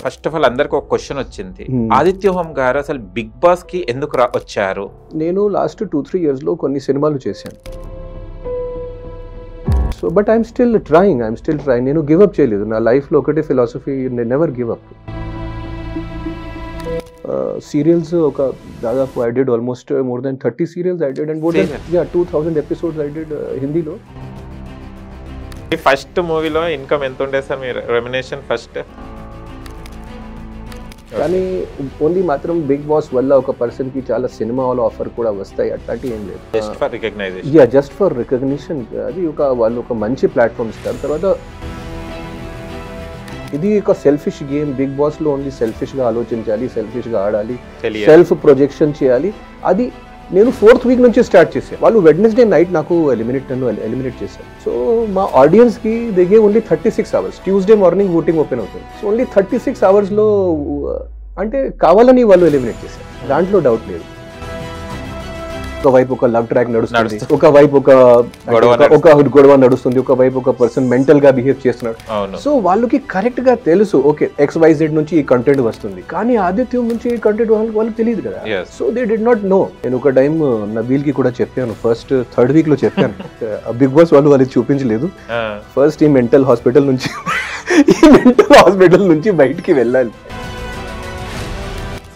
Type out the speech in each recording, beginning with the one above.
First of all అందరికి ఒక question వచ్చింది. ఆదిత్య హోమ్ గారు అసలు బిగ్ బాస్ కి ఎందుకు వచ్చారు? నేను లాస్ట్ 2-3 years లో కొన్ని సినిమాలు చేశాను. So but I'm still trying. నేను గివ్ అప్ చేయలేదు. నా లైఫ్లో ఒకటే philosophy, never give up. Serials ఒక దాదాపు I did almost more than 30 serials I did and more than 2000 episodes I did హిందీలో. ఫస్ట్ మూవీలో ఇన్కమ్ ఎంత ఉండే సార్ మీరు రెమ్యునరేషన్ ఫస్ట్? కానీ ఓన్లీ మాత్రం బిగ్ బాస్ వల్ల ఒక పర్సన్ కి చాలా సినిమా వాళ్ళ ఆఫర్ కూడా వస్తాయి, అట్లాంటి ఏం లేదు. Just for recognition. Just for recognition. అది వాళ్ళు ఒక మంచి ప్లాట్ఫామ్ ఇస్తారు. తర్వాత ఇది ఒక సెల్ఫిష్ గేమ్. బిగ్ బాస్ లో ఓన్లీ సెల్ఫిష్ గా ఆలోచించాలి, సెల్ఫిష్ గా ఆడాలి, సెల్ఫ్ ప్రొజెక్షన్ చేయాలి. అది నేను 4th week నుంచి స్టార్ట్ చేశాను. వాళ్ళు వెడ్నెస్డే నైట్ నాకు ఎలిమినేట్ చేశారు. సో మా ఆడియన్స్ కి they gave only 36 hours. Tuesday morning voting open అవుతుంది. సో ఓన్లీ 36 hours లో అంటే కావాలని వాళ్ళు ఎలిమినేట్ చేశారు, దాంట్లో డౌట్ లేదు. ఒకవైపు ఒక లవ్ ట్రాక్ నడుస్తుంది, ఒకవైపు ఒక గొడవ నడుస్తుంది, ఒకవైపు ఒక పర్సన్ మెంటల్ గా బిహేవ్ చేస్తున్నాడు. సో వాళ్ళకి కరెక్ట్ గా తెలుసు, ఓకే XYZ నుంచి ఈ కంటెంట్ వస్తుంది, కానీ ఆదిత్యం నుంచి ఈ కంటెంట్ వాళ్ళకి తెలియదు కదా. So they did not know. నేను ఒక టైం నబీల్ కి కూడా చెప్పాను, ఫస్ట్ 3rd week లో చెప్పాను. బిగ్ బాస్ వాళ్ళకి చూపించలేదు. ఫస్ట్ ఈ మెంటల్ హాస్పిటల్ నుంచి బయటికి వెళ్ళాలి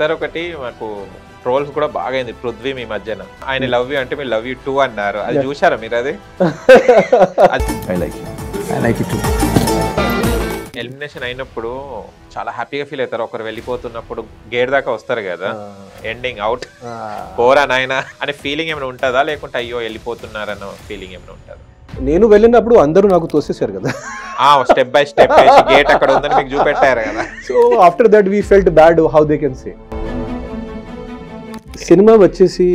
సార్. ఒకటి మాకు ట్రోల్స్ కూడా బాగా అయింది పృథ్వీ మీ మధ్యన. ఆయన లవ్ యూ అంటే మీరు లవ్ యూ టూ అన్నారు. అది చూసారా మీరు? అది ఎలిమినేషన్ అయినప్పుడు చాలా హ్యాపీగా ఫీల్ అవుతారు. ఒకరు వెళ్ళిపోతున్నప్పుడు గేట్ దాకా వస్తారు కదా, ఎండింగ్ అవుట్ పోరా నాయనా అనే ఫీలింగ్ ఏమైనా ఉంటుందా, లేకుంటే అయ్యో వెళ్ళిపోతున్నారన్న ఫీలింగ్ ఏమైనా ఉంటుందా? నేను వెళ్ళినప్పుడు అందరూ నాకు తోసేశారు కదా, స్టెప్ బై స్టెప్ గేట్ అక్కడ ఉందని మీకు చూపెట్టారు కదా. So after that we felt bad. How they can say. Cinema వచ్చేసి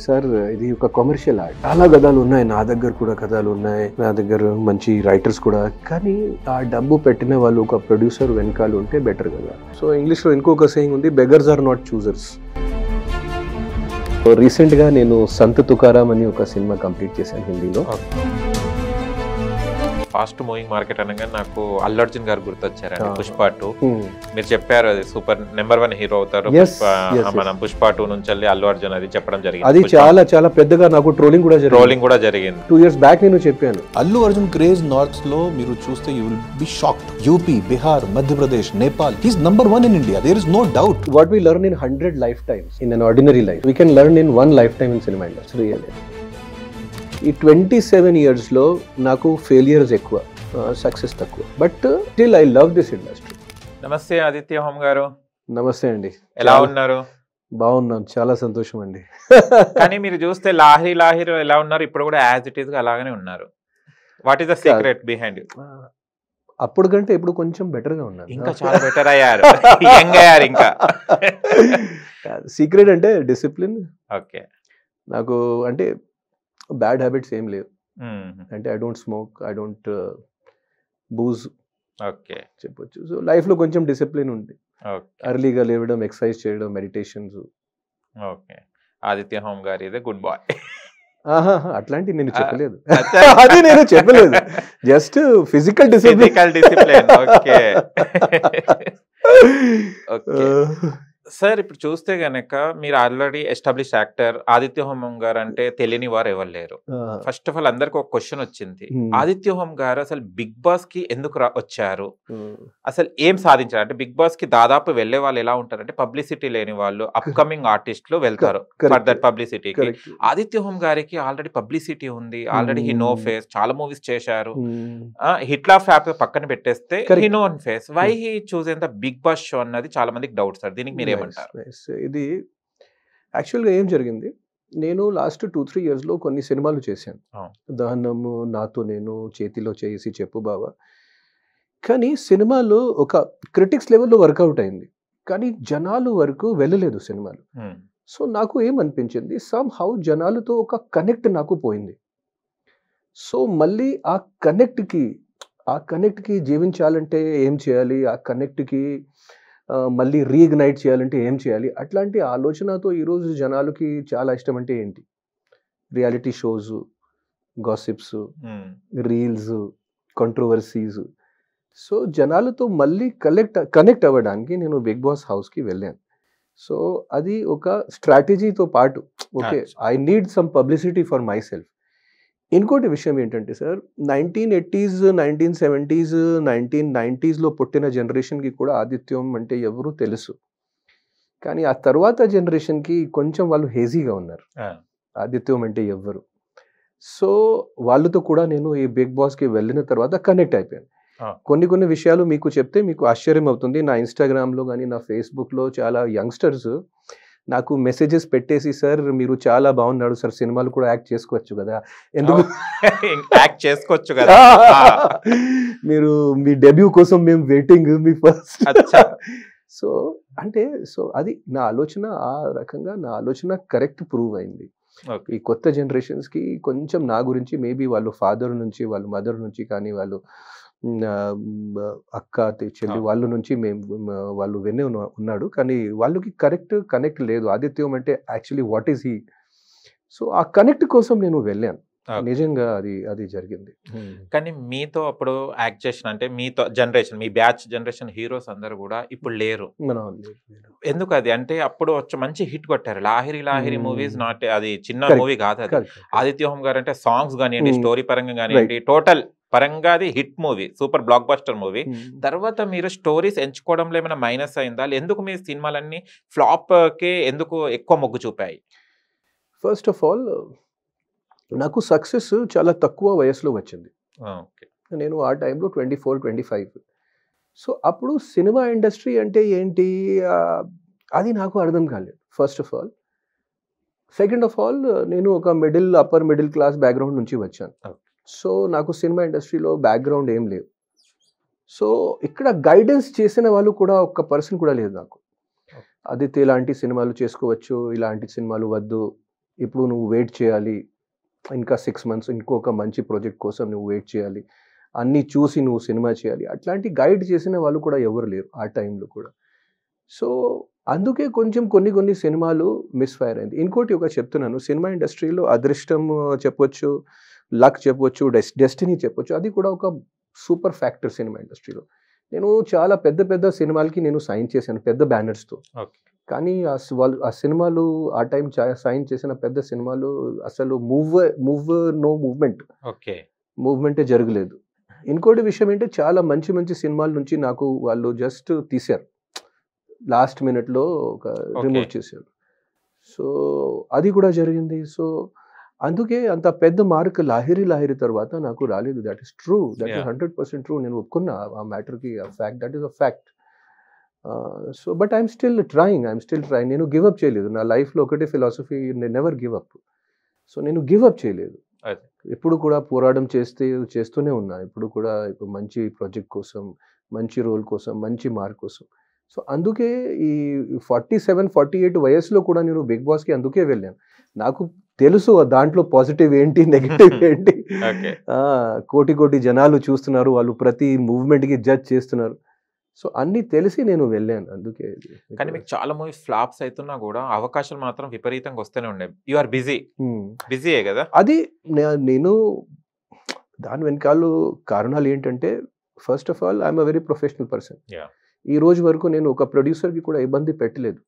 సార్ ఇది ఒక కమర్షియల్ ఆర్ట్. చాలా కథలు ఉన్నాయి, నా దగ్గర కూడా కథలు ఉన్నాయి, నా దగ్గర మంచి రైటర్స్ కూడా. కానీ ఆ డబ్బు పెట్టిన వాళ్ళు ఒక ప్రొడ్యూసర్ వెనకాల ఉంటే బెటర్ కదా. సో ఇంగ్లీష్లో ఇంకొక సేయింగ్ ఉంది, బెగర్స్ ఆర్ నాట్ చూజర్స్. రీసెంట్గా నేను సంత్ తుకారాం అని ఒక సినిమా కంప్లీట్ చేశాను హిందీలో. ఫాస్ట్ మూవింగ్ మార్కెట్ అనగా నాకు అల్లు అర్జున్ గారు గుర్తొచ్చారండి. పుష్ప 2 మీరు చెప్పారు, అది సూపర్ నెంబర్ 1 హీరో అవుతారు. మనం పుష్ప 2 నుంచి అల్లు అర్జున్ అది చెప్పడం జరిగింది. అది చాలా చాలా పెద్దగా నాకు ట్రోలింగ్ కూడా జరిగింది. 2 years బ్యాక్ నేను చెప్పాను. అల్లు అర్జున్ క్రేజ్ నార్త్ లో మీరు చూస్తే you will be shocked. UP, Bihar, Madhya Pradesh, Nepal, he is number 1 in India. There is no doubt. What we learn in 100 lifetimes in an ordinary life, we can learn in 1 lifetime in cinema industry. Really. ఈ 27 years లో నాకు failures ఎక్కువ, success తక్కువ. But still I love this industry. నమస్తే Aditya home గారు. నమస్తే అండి. ఎలా ఉన్నారు? బాగున్నాను, చాలా సంతోషం అండి. కానీ మీరు చూస్తే లాహిరి ఎలా ఉన్నారు, ఇప్పుడు కూడా యాజ్ ఇట్ ఈస్ గా అలాగనే ఉన్నారు. What is the secret behind? అప్పుడు కంటే ఇప్పుడు కొంచెం బెటర్ గా ఉన్నారు. ఇంకా చాలా బెటర్ అయ్యారు, యంగ్ అయ్యారు ఇంకా. సీక్రెట్ అంటే డిసిప్లిన్. ఓకే. నాకు అంటే బ్యాడ్ హ్యాబిట్స్ ఏం లేవు. అంటే I don't smoke, I don't booze. Okay చెప్పొచ్చు. సో లైఫ్ లో కొంచెం డిసిప్లిన్ ఉంది. ఎర్లీగా లేవడం, ఎక్సర్సైజ్ చేయడం, మెడిటేషన్స్. ఓకే. ఆదిత్య హోమ్ గారు ఇదే గుడ్ బాయ్. అట్లాంటి నేను చెప్పలేదు. అది నేను చెప్పలేదు, just physical discipline. Okay. Okay sir, ఇప్పుడు చూస్తే గనక మీరు already establish actor. Aditya home గారు అంటే తెలియని వారు ఎవరు లేరు. ఫస్ట్ ఆఫ్ ఆల్ అందరికి ఒక క్వశ్చన్ వచ్చింది, ఆదిత్య హోమ్ గారు అసలు బిగ్ బాస్ కి ఎందుకు వచ్చారు, అసలు ఏం సాధించారు? అంటే బిగ్ బాస్ కి దాదాపు వెళ్లే వాళ్ళు ఎలా ఉంటారంటే పబ్లిసిటీ లేని వాళ్ళు, అప్కమింగ్ ఆర్టిస్టులు వెళ్తారు ఫర్ దట్ పబ్లిసిటీకి. ఆదిత్య హోమ్ గారికి ఆల్రెడీ పబ్లిసిటీ ఉంది, ఆల్రెడీ హీ నో ఫేస్, చాలా మూవీస్ చేశారు. హిట్లా ఫ్లాప్ పక్కన పెట్టేస్తే he know face. Why he choose the Bigg Boss show అన్నది చాలా మందికి డౌట్ సార్. దీనికి మీరు ఇది యాక్చువల్గా ఏం జరిగింది, నేను లాస్ట్ 2-3 years లో కొన్ని సినిమాలు చేశాను. దహనము, నాతో నేను, చేతిలో చేసి, చెప్పు బావా. కానీ సినిమాలో ఒక క్రిటిక్స్ లెవెల్లో వర్కౌట్ అయింది, కానీ జనాలు వరకు వెళ్ళలేదు సినిమాలు. సో నాకు ఏమనిపించింది, సమ్ హౌ జనాలతో ఒక కనెక్ట్ నాకు పోయింది. సో మళ్ళీ ఆ కనెక్ట్కి జీవించాలంటే ఏం చేయాలి, ఆ కనెక్ట్కి మళ్ళీ రీఇగ్నైట్ చేయాలంటే ఏం చేయాలి, అట్లాంటి ఆలోచనతో ఈరోజు జనాలకి చాలా ఇష్టం అంటే ఏంటి, reality shows, gossips, reels, controversies. So జనాలతో మళ్ళీ కనెక్ట్ అవ్వడానికి నేను బిగ్ బాస్ హౌస్కి వెళ్ళాను. సో అది ఒక స్ట్రాటజీతో పాటు okay I need some publicity for my self. ఇంకోటి విషయం ఏంటంటే సార్ 1980s 1970s 1990s పుట్టిన జనరేషన్కి కూడా ఆదిత్యం అంటే ఎవరు తెలుసు, కానీ ఆ తర్వాత జనరేషన్కి కొంచెం వాళ్ళు హేజీగా ఉన్నారు ఆదిత్యం అంటే ఎవ్వరు. సో వాళ్ళతో కూడా నేను ఈ బిగ్ బాస్కి వెళ్ళిన తర్వాత కనెక్ట్ అయిపోయాను. కొన్ని విషయాలు మీకు చెప్తే మీకు ఆశ్చర్యం అవుతుంది. నా ఇన్స్టాగ్రామ్లో కానీ నా ఫేస్బుక్లో చాలా యంగ్స్టర్స్ నాకు మెసేజెస్ పెట్టేసి సార్ మీరు చాలా బాగున్నాడు సార్, సినిమాలు కూడా యాక్ట్ చేసుకోవచ్చు కదా, ఎందుకు యాక్ట్ చేసుకోవచ్చు కదా, మీరు మీ డెబ్యూ కోసం మేము వెయిటింగ్ మీ ఫస్ట్. సో అంటే సో అది నా ఆలోచన, ఆ రకంగా నా ఆలోచన కరెక్ట్ ప్రూవ్ అయింది. ఈ కొత్త జనరేషన్స్కి కొంచెం నా గురించి మేబీ వాళ్ళు ఫాదర్ నుంచి వాళ్ళ మదర్ నుంచి కానీ వాళ్ళు అక్క చెల్లి వాళ్ళ నుంచి వాళ్ళు వినే ఉన్నాడు, కానీ వాళ్ళకి కనెక్ట్ లేదు ఆదిత్యం అంటే actually what is he. So ఆ కనెక్ట్ కోసం నేను వెళ్ళాను, నిజంగా అది జరిగింది. కానీ మీతో అప్పుడు యాక్ట్ చేసిన అంటే మీతో జనరేషన్ మీ బ్యాచ్ జనరేషన్ హీరోస్ అందరు కూడా ఇప్పుడు లేరు. ఎందుకు అది అంటే అప్పుడు మంచి హిట్ కొట్టారు. లాహిరి మూవీస్ నాట్ అది చిన్న మూవీ కాదు అది. ఆదిత్య హోమ్ గారు అంటే సాంగ్స్ కానివ్వండి, స్టోరీ పరంగా కానివ్వండి, టోటల్ పరంగా అది hit movie, super block buster movie. తర్వాత మీరు స్టోరీస్ ఎంచుకోవడంలో ఏమైనా మైనస్ అయిందా? ఎందుకు మీ సినిమాలన్నీ ఫ్లాప్ కే ఎందుకు ఎక్కువ మొగ్గు చూపాయి? ఫస్ట్ ఆఫ్ ఆల్ నాకు సక్సెస్ చాలా తక్కువ వయసులో వచ్చింది. నేను ఆ టైంలో 24-25. సో అప్పుడు సినిమా ఇండస్ట్రీ అంటే ఏంటి అది నాకు అర్థం కాలేదు first of all. Second of all నేను ఒక అప్పర్ మిడిల్ క్లాస్ బ్యాక్గ్రౌండ్ నుంచి వచ్చాను. సో నాకు సినిమా ఇండస్ట్రీలో బ్యాక్గ్రౌండ్ ఏం లేదు. సో ఇక్కడ గైడెన్స్ చేసిన వాళ్ళు కూడా ఒక్క పర్సన్ కూడా లేదు నాకు. ఆదిత్య ఇలాంటి సినిమాలు చేసుకోవచ్చు, ఇలాంటి సినిమాలు వద్దు, ఇప్పుడు నువ్వు వెయిట్ చేయాలి, ఇంకా 6 months ఇంకొక మంచి ప్రాజెక్ట్ కోసం నువ్వు వెయిట్ చేయాలి, అన్నీ చూసి నువ్వు సినిమా చేయాలి, అట్లాంటి గైడ్ చేసిన వాళ్ళు కూడా ఎవరు లేరు ఆ టైంలో కూడా. సో అందుకే కొంచెం కొన్ని సినిమాలు మిస్ఫైర్ అయింది. ఇంకోటి ఒక చెప్తున్నాను, సినిమా ఇండస్ట్రీలో అదృష్టం చెప్పొచ్చు, లక్ చెప్పొచ్చు, డెస్టినీ చెప్పొచ్చు, అది కూడా ఒక సూపర్ ఫ్యాక్టర్ సినిమా ఇండస్ట్రీలో. నేను చాలా పెద్ద సినిమాలకి నేను సైన్ చేశాను పెద్ద బ్యానర్స్తో, కానీ ఆ సినిమాలు ఆ టైం సైన్ చేసిన పెద్ద సినిమాలు అసలు మూవ్మెంటే జరగలేదు. ఇంకోటి విషయం ఏంటంటే చాలా మంచి సినిమాల నుంచి నాకు వాళ్ళు జస్ట్ తీశారు, లాస్ట్ మినిట్లో ఒక రిమూవ్ చేశారు. సో అది కూడా జరిగింది. సో అందుకే అంత పెద్ద మార్క్ లాహిరి తర్వాత నాకు రాలేదు. That is true, that is 100% true. నేను ఒప్పుకున్నా ఆ మ్యాటర్కి, ఆ fact, that is a fact. So but I'm still trying. నేను గివ్ అప్ చేయలేదు. నా లైఫ్లో ఒకటే philosophy, never give up. So నేను గివ్ అప్ చేయలేదు, ఎప్పుడు కూడా పోరాటం చేస్తూనే ఉన్నా. ఇప్పుడు కూడా మంచి ప్రాజెక్ట్ కోసం, మంచి రోల్ కోసం, మంచి మార్క్ కోసం. సో అందుకే ఈ 47-48 వయసులో కూడా నేను బిగ్ బాస్కి అందుకే వెళ్ళాను. నాకు తెలుసు దాంట్లో పాజిటివ్ ఏంటి, నెగిటివ్ ఏంటి. కోటి జనాలు చూస్తున్నారు, వాళ్ళు ప్రతి మూవ్మెంట్కి జడ్జ్ చేస్తున్నారు. సో అన్ని తెలిసి నేను వెళ్ళాను అందుకే. కానీ మీకు చాలా మూవీస్ ఫ్లాప్స్ అవుతున్నా కూడా అవకాశాలు మాత్రం విపరీతంగా వస్తూనే ఉన్నాయి. యు ఆర్ బిజీయే కదా. అది నేను దాని వెనకాల కారణాలు ఏంటంటే, first of all I'm a very professional person. ఈ రోజు వరకు నేను ఒక ప్రొడ్యూసర్కి కూడా ఇబ్బంది పెట్టలేదు.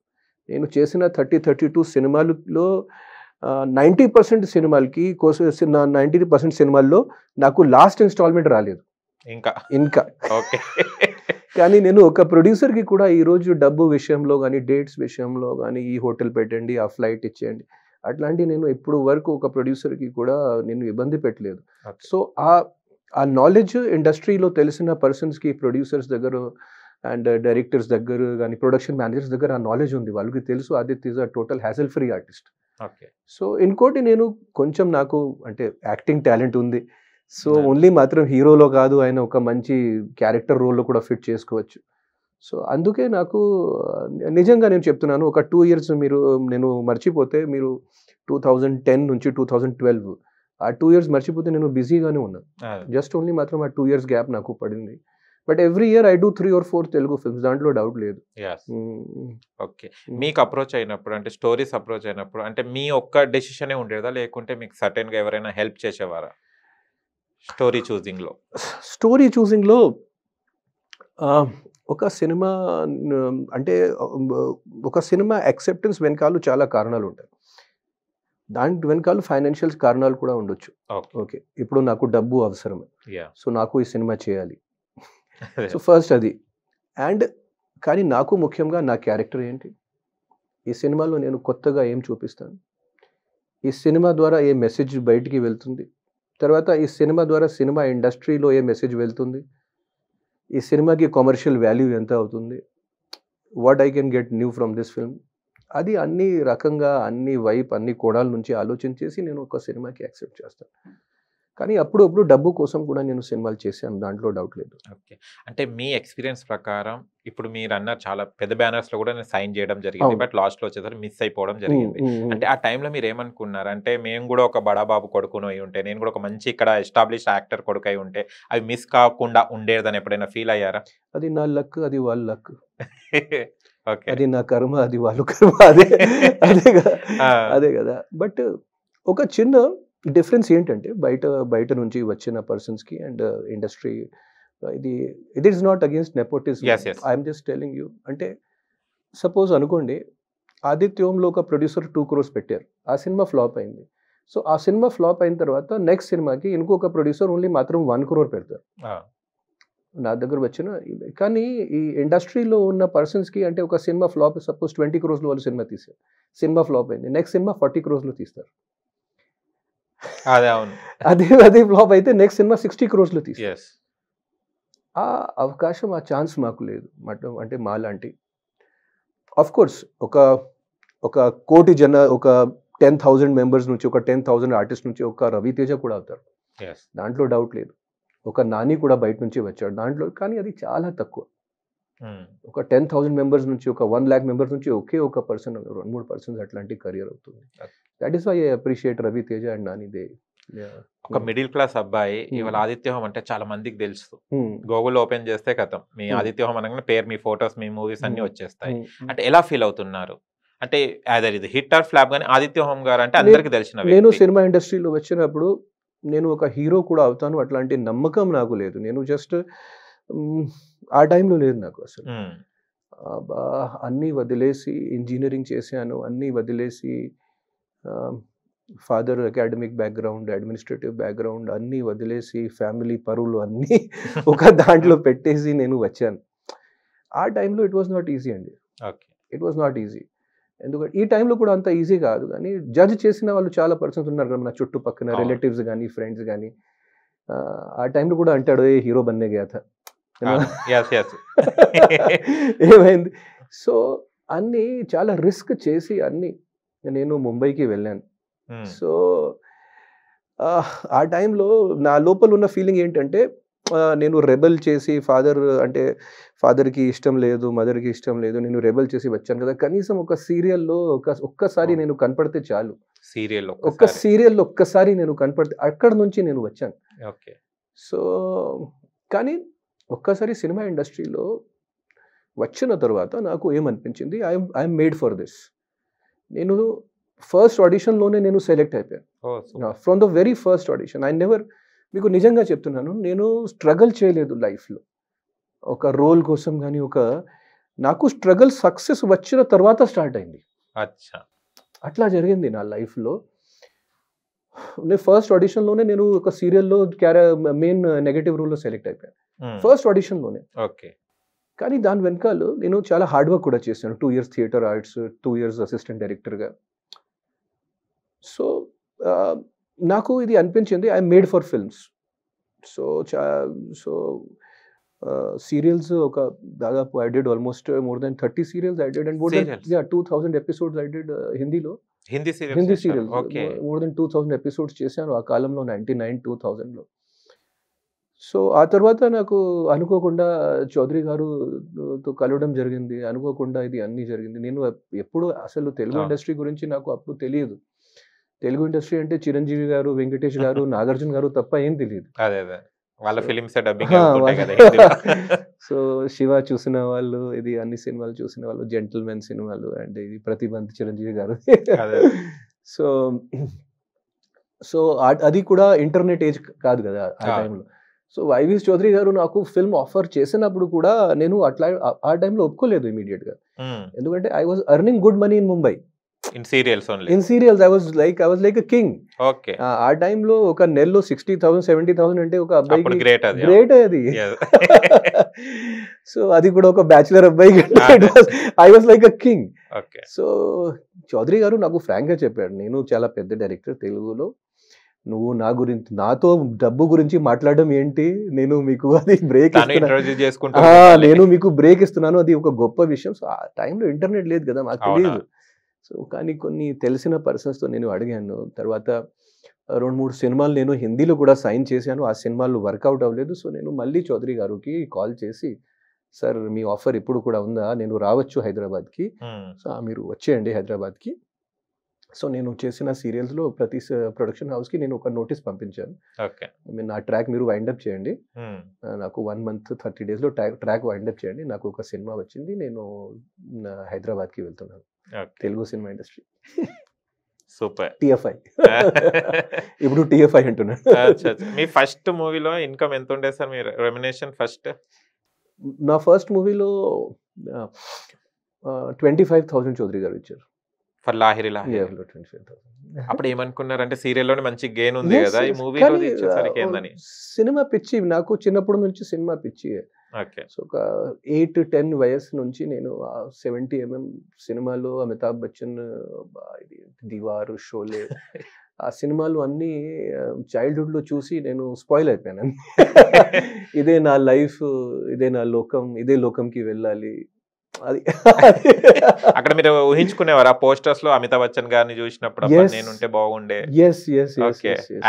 నేను చేసిన 30-32 సినిమాలలో 90% సినిమాలకి 90% సినిమాల్లో నాకు లాస్ట్ ఇన్స్టాల్మెంట్ రాలేదు ఇంకా. కానీ నేను ఒక ప్రొడ్యూసర్కి కూడా ఈరోజు డబ్బు విషయంలో కానీ, డేట్స్ విషయంలో కానీ, ఈ హోటల్ పెట్టండి, ఆ ఫ్లైట్ ఇచ్చేయండి, అట్లాంటి నేను ఇప్పుడు వరకు ఒక ప్రొడ్యూసర్కి కూడా నేను ఇబ్బంది పెట్టలేదు. సో ఆ నాలెడ్జ్ ఇండస్ట్రీలో తెలిసిన పర్సన్స్కి, ప్రొడ్యూసర్స్ దగ్గర అండ్ డైరెక్టర్స్ దగ్గర కానీ, ప్రొడక్షన్ మేనేజర్స్ దగ్గర ఆ నాలెడ్జ్ ఉంది. వాళ్ళకి తెలుసు Aditya is a total hassle free artist. So ఇంకోటి నేను కొంచెం నాకు అంటే యాక్టింగ్ టాలెంట్ ఉంది. సో ఓన్లీ మాత్రం హీరోలో కాదు, ఆయన ఒక మంచి క్యారెక్టర్ రోల్లో కూడా ఫిట్ చేసుకోవచ్చు. సో అందుకే నాకు నిజంగా నేను చెప్తున్నాను, ఒక 2 years నేను మర్చిపోతే, మీరు 2010 నుంచి 2012 ఆ 2 years మర్చిపోతే నేను బిజీగానే ఉన్నాను. జస్ట్ ఓన్లీ మాత్రం ఆ 2 years గ్యాప్ నాకు పడింది. But every year I do 3 or 4 Telugu films, దాంట్లో డౌట్ లేదు. ఓకే, మీకు అప్రోచ్ అయినప్పుడు అంటే స్టోరీస్ అప్రోచ్ అయినప్పుడు అంటే మీ ఒక్క డెసిషనే ఉండేదా, లేకుంటే మీకు సర్టెన్గా ఎవరైనా హెల్ప్ చేసేవారా స్టోరీ చూసింగ్లో? ఒక సినిమా అంటే ఒక సినిమా యాక్సెప్టెన్స్ వెనకాల చాలా కారణాలు ఉంటాయి. దాని వెనకాల ఫైనాన్షియల్ కారణాలు కూడా ఉండొచ్చు. ఓకే, ఇప్పుడు నాకు డబ్బు అవసరమే, సో నాకు ఈ సినిమా చేయాలి. సో ఫస్ట్ అది. అండ్ కానీ నాకు ముఖ్యంగా నా క్యారెక్టర్ ఏంటి, ఈ సినిమాలో నేను కొత్తగా ఏం చూపిస్తాను, ఈ సినిమా ద్వారా ఏ మెసేజ్ బయటికి వెళ్తుంది, తర్వాత ఈ సినిమా ద్వారా సినిమా ఇండస్ట్రీలో ఏ మెసేజ్ వెళ్తుంది, ఈ సినిమాకి కమర్షియల్ వాల్యూ ఎంత అవుతుంది, what I can get new from this film. అది అన్ని రకంగా అన్ని వైపు అన్ని కోణాల నుంచి ఆలోచించేసి నేను ఒక సినిమాకి యాక్సెప్ట్ చేస్తాను. కానీ అప్పుడప్పుడు డబ్బు కోసం కూడా నేను సినిమాలు చేశాను, దాంట్లో డౌట్ లేదు. ఓకే, అంటే మీ ఎక్స్పీరియన్స్ ప్రకారం ఇప్పుడు మీరు అన్నారు చాలా పెద్ద బ్యానర్స్ లో కూడా నేను సైన్ చేయడం జరిగింది, బట్ లాస్ట్ లో వచ్చేసరికి మిస్ అయిపోవడం జరిగింది. అంటే ఆ టైంలో మీరు ఏమనుకున్నారు, అంటే మేము కూడా ఒక బడాబాబు కొడుకును అయి ఉంటే, నేను కూడా ఒక మంచి ఇక్కడ ఎస్టాబ్లిష్ యాక్టర్ కొడుకు అయి ఉంటే అవి మిస్ కాకుండా ఉండేదని ఎప్పుడైనా ఫీల్ అయ్యారా? అది నా లక్, అది వాళ్ళ లక్. ఓకే, అది నా కర్మ, అది వాళ్ళ కర్మ. అదే అదే కదా. బట్ ఒక చిన్న డిఫరెన్స్ ఏంటంటే బయట నుంచి వచ్చిన పర్సన్స్కి అండ్ ఇండస్ట్రీ, ఇది is not against nepotism. I'm just telling you. అంటే సపోజ్ అనుకోండి, ఆదిత్యంలో ఒక ప్రొడ్యూసర్ 2 crores పెట్టారు, ఆ సినిమా ఫ్లాప్ అయింది. సో ఆ సినిమా ఫ్లాప్ అయిన తర్వాత నెక్స్ట్ సినిమాకి ఇంకొక ప్రొడ్యూసర్ ఓన్లీ మాత్రం 1 crore పెడతారు. నా దగ్గర వచ్చిన, కానీ ఈ ఇండస్ట్రీలో ఉన్న పర్సన్స్కి అంటే ఒక సినిమా ఫ్లాప్, సపోజ్ 20 crores వాళ్ళు సినిమా తీశారు, సినిమా ఫ్లాప్ అయింది, నెక్స్ట్ సినిమా 40 crores తీస్తారు. అదే ఫ్లాప్ అయితే నెక్స్ట్ సినిమా 60 crores తీస్తారు. ఆ అవకాశం, ఆ ఛాన్స్ మాకు లేదు. అంటే మా లాంటి, ఆఫ్ కోర్స్ ఒక కోటి ఒక 10,000 మెంబర్స్ నుంచి, ఒక 10,000 ఆర్టిస్ట్ నుంచి ఒక రవితేజ కూడా అవుతారు, దాంట్లో డౌట్ లేదు. ఒక నాని కూడా బయట నుంచి వచ్చాడు దాంట్లో, కానీ అది చాలా తక్కువ. ఒక 10,000 మెంబర్స్ నుంచి, ఒక 1 lakh మెంబర్స్ నుంచి ఒకే ఒక పర్సన్, 2-3 పర్సన్స్ అట్లాంటి కెరియర్ అవుతుంది. That is why I appreciate Ravi Teja and Nani. They ఒక మిడిల్ క్లాస్ అబ్బాయి ఇవాళ ఆదిత్య హోమ్ అంటే చాలా మందికి తెలుసు. గూగుల్ ఓపెన్ చేస్తే కథం మీ ఆదిత్య హోమ్ అనగానే పేరు, మీ ఫోటోస్, మీ మూవీస్ అన్ని వచ్చేస్తాయి. అంటే ఎలా ఫీల్ అవుతున్నారు, అంటే ఇది హిట్ ఆర్ ఫ్లాప్, కానీ ఆదిత్య హోమ్ గారు అంటే అందరికి తెలిసిన. నేను సినిమా ఇండస్ట్రీలో వచ్చినప్పుడు నేను ఒక హీరో కూడా అవుతాను అట్లాంటి నమ్మకం నాకు లేదు. నేను జస్ట్ ఆ టైంలో లేదు నాకు అసలు. అన్నీ వదిలేసి ఇంజనీరింగ్ చేశాను, అన్నీ వదిలేసి father academic background, administrative background అన్నీ వదిలేసి, ఫ్యామిలీ పరువులు అన్నీ ఒక దాంట్లో పెట్టేసి నేను వచ్చాను. ఆ టైంలో ఇట్ వాజ్ నాట్ ఈజీ అండి. It was not easy. ఎందుకంటే ఈ టైంలో కూడా అంత ఈజీ కాదు, కానీ జడ్జ్ చేసిన వాళ్ళు చాలా పర్సన్స్ ఉన్నారు కదా మన చుట్టుపక్కల, రిలేటివ్స్ కానీ ఫ్రెండ్స్ కానీ. ఆ టైంలో కూడా అంటాడు, ఏ హీరో బన్నే గయా థా, ఏమైంది. సో అన్నీ చాలా రిస్క్ చేసి అన్నీ నేను ముంబైకి వెళ్ళాను. సో ఆ టైంలో నా లోపల ఉన్న ఫీలింగ్ ఏంటంటే, నేను రెబెల్ చేసి ఫాదర్కి ఇష్టం లేదు, మదర్కి ఇష్టం లేదు, నేను రెబెల్ చేసి వచ్చాను కదా, కనీసం ఒక సీరియల్లో ఒక్కసారి నేను కనపడితే చాలు, సీరియల్లో ఒక్కసారి నేను కనపడితే, అక్కడ నుంచి నేను వచ్చాను. సో కానీ ఒక్కసారి సినిమా ఇండస్ట్రీలో వచ్చిన తర్వాత నాకు ఏమనిపించింది, ఐఎమ్ మేడ్ ఫర్ దిస్. నేను ఫస్ట్ ఆడిషన్లోనే నేను సెలెక్ట్ అయిపోయాను. From the very first audition. మీకు నిజంగా చెప్తున్నాను, నేను స్ట్రగుల్ చేయలేదు లైఫ్లో ఒక రోల్ కోసం, కానీ నాకు స్ట్రగుల్ సక్సెస్ వచ్చిన తర్వాత స్టార్ట్ అయింది. అట్లా జరిగింది నా లైఫ్లో. నేను ఫస్ట్ ఆడిషన్లోనే నేను ఒక సీరియల్లో మెయిన్ నెగటివ్ రోల్లో సెలెక్ట్ అయిపోయాను, ఫస్ట్ ఆడిషన్లోనే. కానీ దాని వెనకాల నేను చాలా హార్డ్ వర్క్ కూడా చేశాను. 2 years theatre arts, 2 years assistant డైరెక్టర్గా. సో నాకు ఇది అనిపించింది, I made for films. So serials ఒక దాదాపు I did almost more than 30 serials I did, and more than 2000 episodes I did Hindi serials. More than 2000 episodes చేశాను ఆ కాలంలో, 99-2000లో. సో ఆ తర్వాత నాకు అనుకోకుండా చౌదరి గారుతో కలవడం జరిగింది, అనుకోకుండా ఇది అన్నీ జరిగింది. నేను ఎప్పుడు అసలు తెలుగు ఇండస్ట్రీ గురించి నాకు అప్పుడు తెలియదు. తెలుగు ఇండస్ట్రీ అంటే చిరంజీవి గారు, వెంకటేష్ గారు, నాగార్జున గారు తప్ప ఏం తెలియదు. సో శివ చూసిన వాళ్ళు, ఇది అన్ని సినిమాలు చూసిన వాళ్ళు, జెంటిల్మెన్ సినిమాలు, అండ్ ఇది ప్రతిబంధ్ చిరంజీవి గారు. సో అది కూడా ఇంటర్నెట్ ఏజ్ కాదు కదా ఆ టైంలో. సో వైవీఎస్ చౌదరి గారు నాకు ఫిల్మ్ ఆఫర్ చేసినప్పుడు కూడా నేను అట్లా ఆ టైంలో ఒప్పుకోలేదు ఇమీడియట్గా, ఎందుకంటే I was earning good money in Mumbai. In serials only. In serials I was like a king. Okay. ఆ టైంలో ఒక నెలలో 60,000 70,000 అంటే ఒక అబ్బాయికి గ్రేట్ అది. సో అది కూడా ఒక బ్యాచిలర్ అబ్బాయికి I was like a king. So Chowdary గారు నాకు ఫ్రాంక్ గా చెప్పాడు, నేను చాలా పెద్ద డైరెక్టర్ తెలుగులో, నువ్వు నా గురించి నాతో డబ్బు గురించి మాట్లాడడం ఏంటి, నేను మీకు అది బ్రేక్ నేను మీకు బ్రేక్ ఇస్తున్నాను, అది ఒక గొప్ప విషయం. సో ఆ టైంలో ఇంటర్నెట్ లేదు కదా, మాకు తెలియదు. సో కానీ కొన్ని తెలిసిన పర్సన్స్తో నేను అడిగాను. తర్వాత 2-3 సినిమాలు నేను హిందీలో కూడా సైన్ చేశాను, ఆ సినిమాలు వర్కౌట్ అవ్వలేదు. సో నేను మళ్ళీ చౌదరి గారికి కాల్ చేసి, సార్ మీ ఆఫర్ ఇప్పుడు కూడా ఉందా, నేను రావచ్చు హైదరాబాద్కి, సో మీరు వచ్చేయండి హైదరాబాద్కి. సో నేను చేసిన సీరియల్స్లో ప్రతి ప్రొడక్షన్ హౌస్కి నేను ఒక నోటీస్ పంపించాను, నా ట్రాక్ మీరు వైండప్ చేయండి, నాకు 1 month 30 daysలో ట్రాక్ వైండప్ చేయండి, నాకు ఒక సినిమా వచ్చింది, నేను హైదరాబాద్కి వెళ్తున్నాను. Telugu cinema industry super. TFI ఇప్పుడు టిఎఫ్ఐ అంటున్నాను. మీ ఫస్ట్ మూవీలో ఇన్కమ్ ఎంత ఉండే సార్, మీ రెమ్యునరేషన్ ఫస్ట్? నా ఫస్ట్ మూవీలో 25,000 చౌదరి గారు ఇచ్చారు. ఫర్ లాహిరి. 25,000. అప్పుడు ఏమనుకున్నారంటే సీరియల్లోనే మంచి గెయిన్ ఉంది కదా, ఈ మూవీలో ఇచ్చేసరికి ఏందని? సినిమా పిచ్చి, నాకు చిన్నప్పటి నుంచి సినిమా పిచ్చి. సో ఒక 8-10 వయసు నుంచి నేను 70mm సినిమాలో అమితాబ్ బచ్చన్, దివార్, షోలే, ఆ సినిమాలు అన్నీ చైల్డ్హుడ్ లో చూసి నేను స్పాయిల్ అయిపోయాను. ఇదే నా లైఫ్, ఇదే నా లోకం, ఇదే లోకంకి వెళ్ళాలి. అది అక్కడ మీరు ఊహించుకునేవారు ఆ పోస్టర్స్ లో అమితాబ్ బచ్చన్ గారిని చూసినప్పుడు నేనుంటే బాగుండే,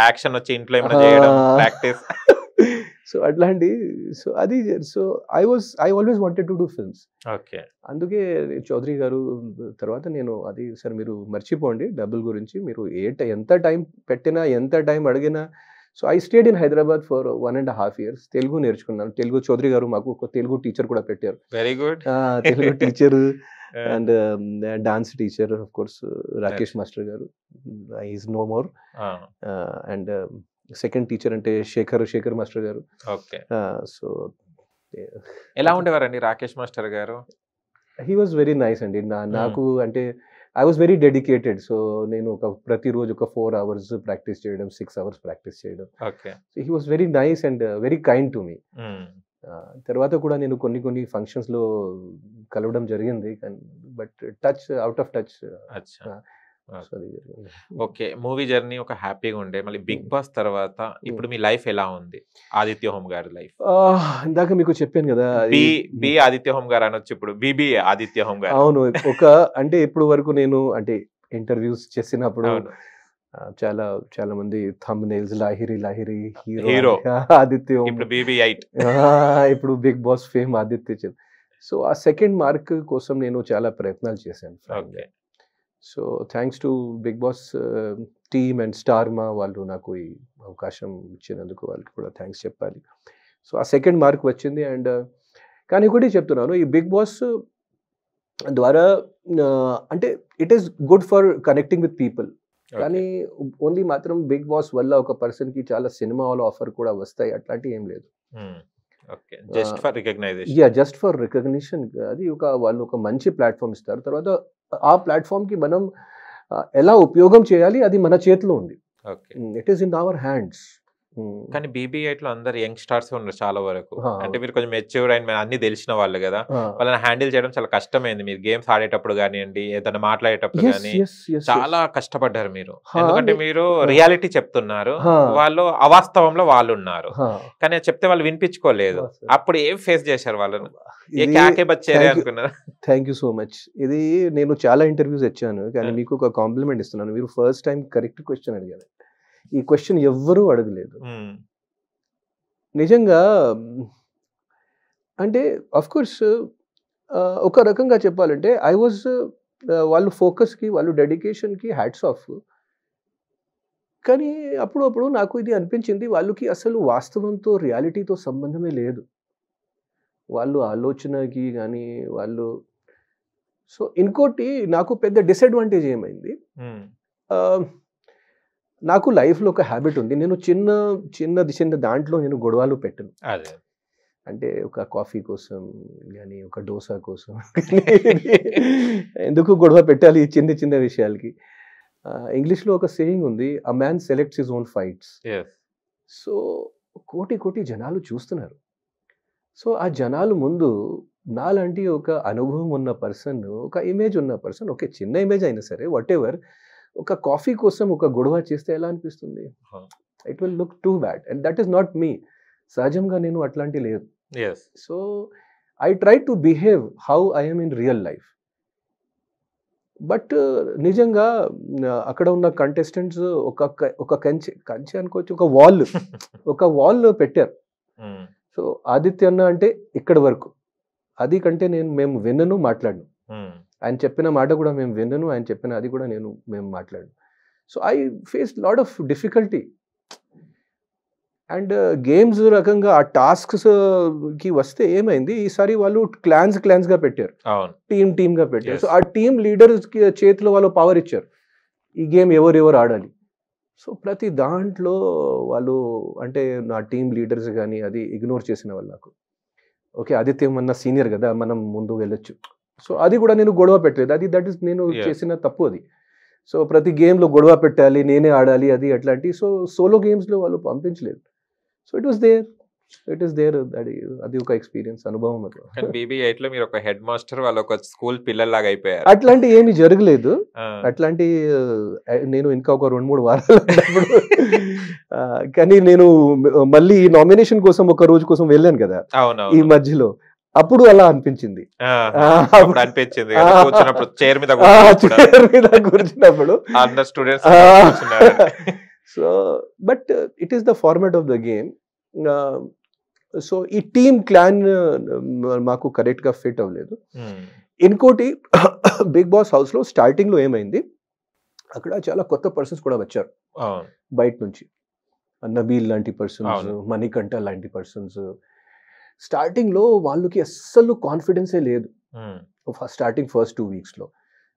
యాక్షన్ వచ్చి ఇంట్లో ఏమైనా చేయడం, ప్రాక్టీస్, సో అట్లాంటి. సో అది, so I always wanted to do films. అందుకే చౌదరి గారు తర్వాత నేను అది, సార్ మీరు మర్చిపోండి డబ్బుల గురించి, మీరు ఎంత టైం పెట్టినా ఎంత టైం అడిగినా. So I stayed in Hyderabad for 1.5 years. Telugu నేర్చుకున్నాను. తెలుగు చౌదరి గారు మాకు ఒక తెలుగు టీచర్ కూడా పెట్టారు. Very good. Telugu teacher and dance teacher of course Rakesh master గారు, is no more. And second teacher అంటే శేఖర్ మాస్టర్ గారు. సో ఎలా ఉండేవారండి రాకేష్ మాస్టర్ గారు? హీ వాజ్ వెరీ నైస్ అండి. నాకు అంటే I was very dedicated. So నేను ప్రతిరోజు ఒక 4 hours ప్రాక్టీస్ చేయడం, 6 hours ప్రాక్టీస్ చేయడం. He was very nice and very kind to me. తర్వాత కూడా నేను కొన్ని ఫంక్షన్స్ లో కలవడం జరిగింది, but touch out of touch. Okay, movie journey ఒక హ్యాపీగా ఉండే, మళ్ళీ బిగ్ బాస్ తర్వాత ఇప్పుడు మీ లైఫ్ ఎలా ఉంది? ఆదిత్య హోమ్ గారి లైఫ్ ఇందాక మీకు చెప్పాను కదా, బి ఆదిత్య హోమ్ గారు అనొచ్చు, ఇప్పుడు బిబి ఆదిత్య హోమ్ గారు. అవును, ఒక అంటే ఇప్పుడు వరకు నేను అంటే ఇంటర్వ్యూస్ చేసినప్పుడు చాలా మంది థంబ్నెయిల్స్ లాహిరి హీరో ఆదిత్య హోమ్, ఇప్పుడు BB8, ఇప్పుడు Bigg Boss fame Aditya. So ఆ సెకండ్ మార్క్ కోసం నేను చాలా ప్రయత్నాలు చేశాను. So thanks to Bigg Boss team and Star Maa, వాళ్ళు నాకు ఈ అవకాశం ఇచ్చినందుకు వాళ్ళకి కూడా థ్యాంక్స్ చెప్పాలి. సో ఆ సెకండ్ మార్క్ వచ్చింది. అండ్ కానీ ఒకటి చెప్తున్నాను, ఈ బిగ్ బాస్ ద్వారా అంటే it is good for connecting with people, కానీ ఓన్లీ మాత్రం బిగ్ బాస్ వల్ల ఒక పర్సన్కి చాలా సినిమా వాళ్ళ ఆఫర్ కూడా వస్తాయి, అట్లాంటివి ఏం లేదు. Just for recognition. అది వాళ్ళు ఒక మంచి ప్లాట్ఫామ్ ఇస్తారు. తర్వాత ఆ ప్లాట్ఫామ్కి మనం ఎలా ఉపయోగం చేయాలి అది మన చేతిలో ఉంది. It is in our hands. కానీ BB8 లో అందరు యంగ్ స్టార్స్ ఉన్నారు చాలా వరకు. అంటే మీరు కొంచెం మెచ్యూర్ అండ్ అన్ని తెలిసిన వాళ్ళు కదా, వాళ్ళని హ్యాండిల్ చేయడం చాలా కష్టమైంది. మీరు గేమ్స్ ఆడేటప్పుడు కానివ్వండి, ఏదైనా మాట్లాడేటప్పుడు కానీ చాలా కష్టపడ్డారు మీరు. ఎందుకంటే మీరు రియాలిటీ చెప్తున్నారు, వాళ్ళు అవాస్తవంలో వాళ్ళు ఉన్నారు, కానీ చెప్తే వాళ్ళు వినిపించుకోలేదు. అప్పుడు ఏం ఫేస్ చేశారు వాళ్ళను? Thank you so much. ఇది నేను చాలా ఇంటర్వ్యూస్ ఇచ్చాను, కానీ మీకు ఒక కాంప్లిమెంట్ ఇస్తున్నాను. మీరు ఫస్ట్ టైం కరెక్ట్ క్వశ్చన్ అడిగారు. ఈ క్వశ్చన్ ఎవ్వరూ అడగలేదు నిజంగా. అంటే అఫ్ కోర్స్ ఒక రకంగా చెప్పాలంటే ఐ వాజ్ వాళ్ళు ఫోకస్కి, వాళ్ళు డెడికేషన్కి హ్యాట్స్ ఆఫ్. కానీ అప్పుడప్పుడు నాకు ఇది అనిపించింది, వాళ్ళకి అసలు వాస్తవంతో రియాలిటీతో సంబంధమే లేదు, వాళ్ళు ఆలోచనకి కానీ వాళ్ళు. సో ఇంకోటి నాకు పెద్ద డిసడ్వాంటేజ్ ఏమైంది, నాకు లైఫ్లో ఒక హ్యాబిట్ ఉంది, నేను చిన్న దాంట్లో నేను గొడవలు పెట్టను. అదే అంటే ఒక కాఫీ కోసం కానీ ఒక డోసా కోసం ఎందుకు గొడవ పెట్టాలి ఈ చిన్న విషయాలకి. ఇంగ్లీష్లో ఒక సేయింగ్ ఉంది, a man selects his own fights. So కోటి జనాలు చూస్తున్నారు. సో ఆ జనాలు ముందు నాలాంటి ఒక అనుభవం ఉన్న పర్సన్, ఒక ఇమేజ్ ఉన్న పర్సన్, ఒక చిన్న ఇమేజ్ అయినా సరే వాట్ ఎవర్, ఒక కాఫీ కోసం ఒక గొడవ చేస్తే ఎలా అనిపిస్తుంది? It will look too bad and that is not me. సహజంగా నేను అట్లాంటి లేదు. So I try to behave how I'm in real life. But నిజంగా అక్కడ ఉన్న కంటెస్టెంట్స్ ఒక కంచె అనుకోవచ్చు, ఒక వాల్ పెట్టారు. సో ఆదిత్య అన్న అంటే ఇక్కడ వరకు, అది కంటే మేము విన్నను, మాట్లాడను. ఆయన చెప్పిన మాట కూడా మేము విన్నను, ఆయన చెప్పిన అది కూడా మేము మాట్లాడను. So I face lot of difficulty. And games రకంగా ఆ టాస్క్స్కి వస్తే ఏమైంది, ఈసారి వాళ్ళు క్లాన్స్గా పెట్టారు, టీమ్గా పెట్టారు. సో ఆ టీమ్ లీడర్స్కి చేతిలో వాళ్ళు పవర్ ఇచ్చారు, ఈ గేమ్ ఎవరెవరు ఆడాలి. సో ప్రతి దాంట్లో వాళ్ళు అంటే నా టీమ్ లీడర్స్ కానీ అది ఇగ్నోర్ చేసిన వాళ్ళు. నాకు ఓకే ఆదిత్యం అన్న సీనియర్ కదా, మనం ముందు వెళ్ళొచ్చు. సో అది కూడా నేను గొడవ పెట్టలేదు, దట్ ఈస్ నేను చేసిన తప్పు అది. సో ప్రతి గేమ్లో గొడవ పెట్టాలి, నేనే ఆడాలి, అది అట్లాంటి. సో సోలో గేమ్స్లో వాళ్ళు పంపించలేదు. సో ఇట్ ఈస్ దేర్ అది ఒక ఎక్స్పీరియన్స్, అనుభవం. BB8 లో మీరు ఒక హెడ్ మాస్టర్, వాళ్ళు ఒక స్కూల్ పిల్లల్లాగా అయిపోయారు. అట్లాంటి ఏమి జరగలేదు. అట్లాంటి నేను ఇంకా ఒక 2-3 వారాలు కానీ నేను మళ్ళీ నామినేషన్ కోసం ఒక రోజు కోసం వెళ్ళాను కదా ఈ మధ్యలో, అప్పుడు అలా అనిపించింది. చైర్ మీద కూర్చున్నప్పుడు. So but it is the format of the game. So ఈ టీమ్ క్లాన్ మాకు కరెక్ట్గా ఫిట్ అవ్వలేదు. ఇంకోటి బిగ్ బాస్ హౌస్లో స్టార్టింగ్లో ఏమైంది, అక్కడ చాలా కొత్త పర్సన్స్ కూడా వచ్చారు బయట నుంచి. నబీల్ లాంటి పర్సన్స్, మణికంఠ లాంటి పర్సన్స్. స్టార్టింగ్లో వాళ్ళకి అస్సలు కాన్ఫిడెన్సే లేదు స్టార్టింగ్ ఫస్ట్ 2 వీక్స్లో.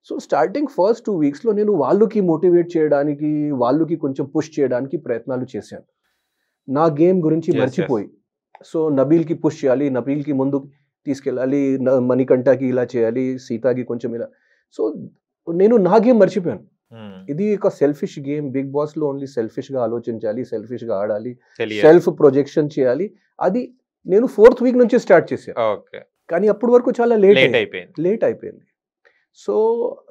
సో స్టార్టింగ్ ఫస్ట్ 2 వీక్స్లో నేను వాళ్ళకి మోటివేట్ చేయడానికి, వాళ్ళకి కొంచెం పుష్ చేయడానికి ప్రయత్నాలు చేశాను, నా గేమ్ గురించి మర్చిపోయి. సో నబీల్కి పుష్ చేయాలి, నబీల్కి ముందు తీసుకెళ్ళాలి, మణికంఠకి ఇలా చేయాలి, సీతాకి కొంచెం ఇలా. సో నేను నా గేమ్ మర్చిపోయాను. ఇది ఒక సెల్ఫిష్ గేమ్, బిగ్ బాస్లో ఓన్లీ సెల్ఫిష్గా ఆలోచించాలి, సెల్ఫిష్గా ఆడాలి, సెల్ఫ్ ప్రొజెక్షన్ చేయాలి. అది నేను 4th వీక్ నుంచి స్టార్ట్ చేశాను. కానీ అప్పటి వరకు చాలా లేట్ అయిపోయింది. సో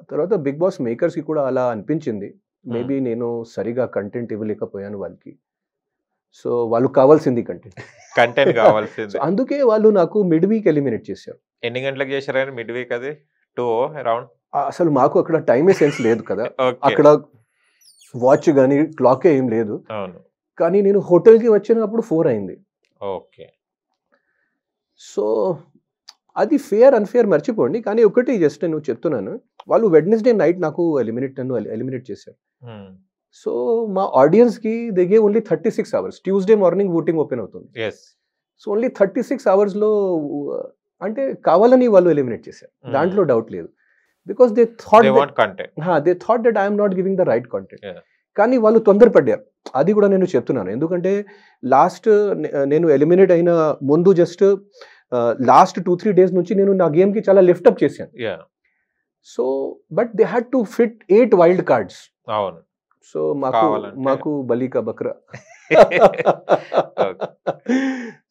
తర్వాత బిగ్ బాస్ మేకర్స్కి కూడా అలా అనిపించింది, మేబీ నేను సరిగా కంటెంట్ ఇవ్వలేకపోయాను వాళ్ళకి. సో వాళ్ళు కావాల్సింది కంటెంట్ కావాల్సింది. అందుకే వాళ్ళు నాకు మిడ్ వీక్ ఎలిమినేట్ చేశారు. ఎన్ని గంటలకు చేశారు మిడ్ వీక్? అది 2 అరౌండ్. అసలు మాకు అక్కడ టైమే సెన్స్ లేదు కదా, అక్కడ వాచ్ కానీ క్లాకే ఏం లేదు. కానీ నేను హోటల్కి వచ్చినప్పుడు 4 అయింది. ఓకే. సో అది అన్ఫేర్ మర్చిపోండి. కానీ ఒకటి జస్ట్ నేను చెప్తున్నాను, వాళ్ళు వెడ్నెస్డే నైట్ నాకు ఎలిమినేట్ చేశారు. సో మా ఆడియన్స్కి they gave only 36 hours. Tuesday morning voting open అవుతుంది. సో ఓన్లీ 36 అవర్స్లో అంటే కావాలని వాళ్ళు ఎలిమినేట్ చేశారు, దాంట్లో డౌట్ లేదు. Because they thought that I'm not giving the right content. కానీ వాళ్ళు తొందరపడ్డారు, అది కూడా నేను చెప్తున్నాను. ఎందుకంటే లాస్ట్ నేను ఎలిమినేట్ అయిన ముందు జస్ట్ లాస్ట్ 2-3 డేస్ నుంచి నేను నా గేమ్కి చాలా లిఫ్టప్ చేశాను. So but they had to fit 8 wild cards. So మాకు బలికా బక్రా.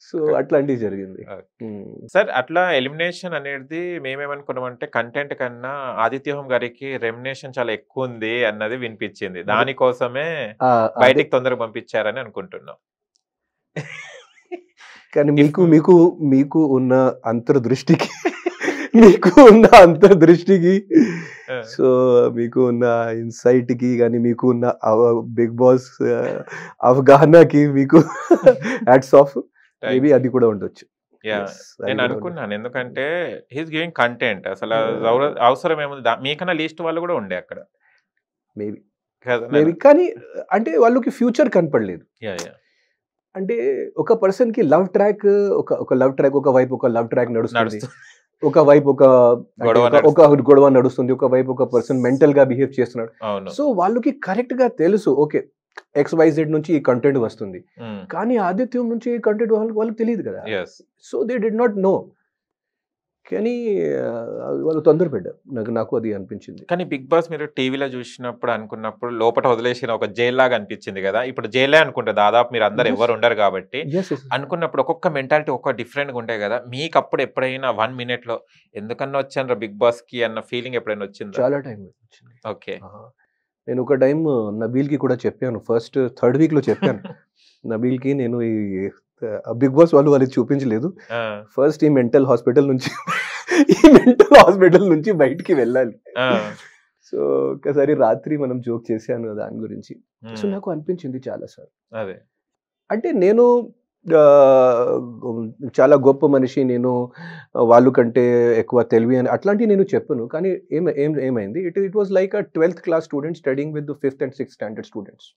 సో అట్లాంటివి జరిగింది సార్. అట్లా ఎలిమినేషన్ అనేది మేమేమనుకున్నామంటే కంటెంట్ కన్నా ఆదిత్య హోమ్ గారికి రెమ్యునేషన్ చాలా ఎక్కువ ఉంది అన్నది వినిపించింది, దానికోసమే బయటికి తొందరగా పంపించారని అనుకుంటున్నాం. కానీ మీకు ఉన్న అంతర్దృష్టికి సో మీకు ఉన్న ఇన్సైట్కి కానీ మీకు ఉన్న బిగ్ బాస్ అవగాహనకి మీకు హ్యాట్స్ ఆఫ్. మేబీ అది కూడా ఉండొచ్చు. నేను అనుకున్నాను, ఎందుకంటే హీస్ గివింగ్ కంటెంట్, అసలు అవసరం ఏముంది, మీకన్నా లీస్ట్ వాళ్ళు కూడా ఉండే అక్కడ మేబీ. కానీ అంటే వాళ్ళకి ఫ్యూచర్ కనపడలేదు. అంటే ఒక పర్సన్ కి లవ్ ట్రాక్ ఒకవైపు ఒక లవ్ ట్రాక్ నడుస్తుంది, ఒకవైపు ఒక గొడవ నడుస్తుంది, ఒకవైపు ఒక పర్సన్ మెంటల్ గా బిహేవ్ చేస్తున్నాడు. సో వాళ్ళకి కరెక్ట్ గా తెలుసు, ఓకే XYZ నుంచి ఈ కంటెంట్ వస్తుంది, కానీ ఆదిత్యం నుంచి ఈ కంటెంట్ వాళ్ళకి తెలియదు కదా. So they did not know. కానీ వాళ్ళు తొందరపడ్డారు, నాకు అది అనిపించింది. కానీ బిగ్ బాస్ మీరు టీవీలో చూసినప్పుడు అనుకున్నప్పుడు లోపల వదిలేసిన ఒక జైల్ లాగా అనిపించింది కదా, ఇప్పుడు జైలే అనుకుంటారు దాదాపు, మీరు అందరు ఎవరు ఉండరు కాబట్టి. అనుకున్నప్పుడు ఒక్కొక్క మెంటాలిటీ ఒక్కొక్క డిఫరెంట్గా ఉంటాయి కదా, మీకు అప్పుడు ఎప్పుడైనా 1 minute లో ఎందుకన్నా వచ్చాను బిగ్ బాస్ కి అన్న ఫీలింగ్ ఎప్పుడైనా వచ్చింది? చాలా టైం వచ్చింది. ఓకే, నేను ఒక టైం నబీల్కి కూడా చెప్పాను, ఫస్ట్ 3rd week లో చెప్పాను నబీల్కి, నేను ఈ బిగ్ బాస్ వాళ్ళు చూపించలేదు, ఫస్ట్ ఈ మెంటల్ హాస్పిటల్ నుంచి బయటికి వెళ్ళాలి. సో ఒకసారి రాత్రి మనం జోక్ చేశాను దాని గురించి. సో నాకు అనిపించింది చాలా సార్, అదే అంటే నేను చాలా గొప్ప మనిషి, నేను వాళ్ళు కంటే ఎక్కువ తెలివి అని అట్లాంటివి నేను చెప్పను. కానీ ఏమైంది, it was like a 12th class student studying with 5th and 6th standard students.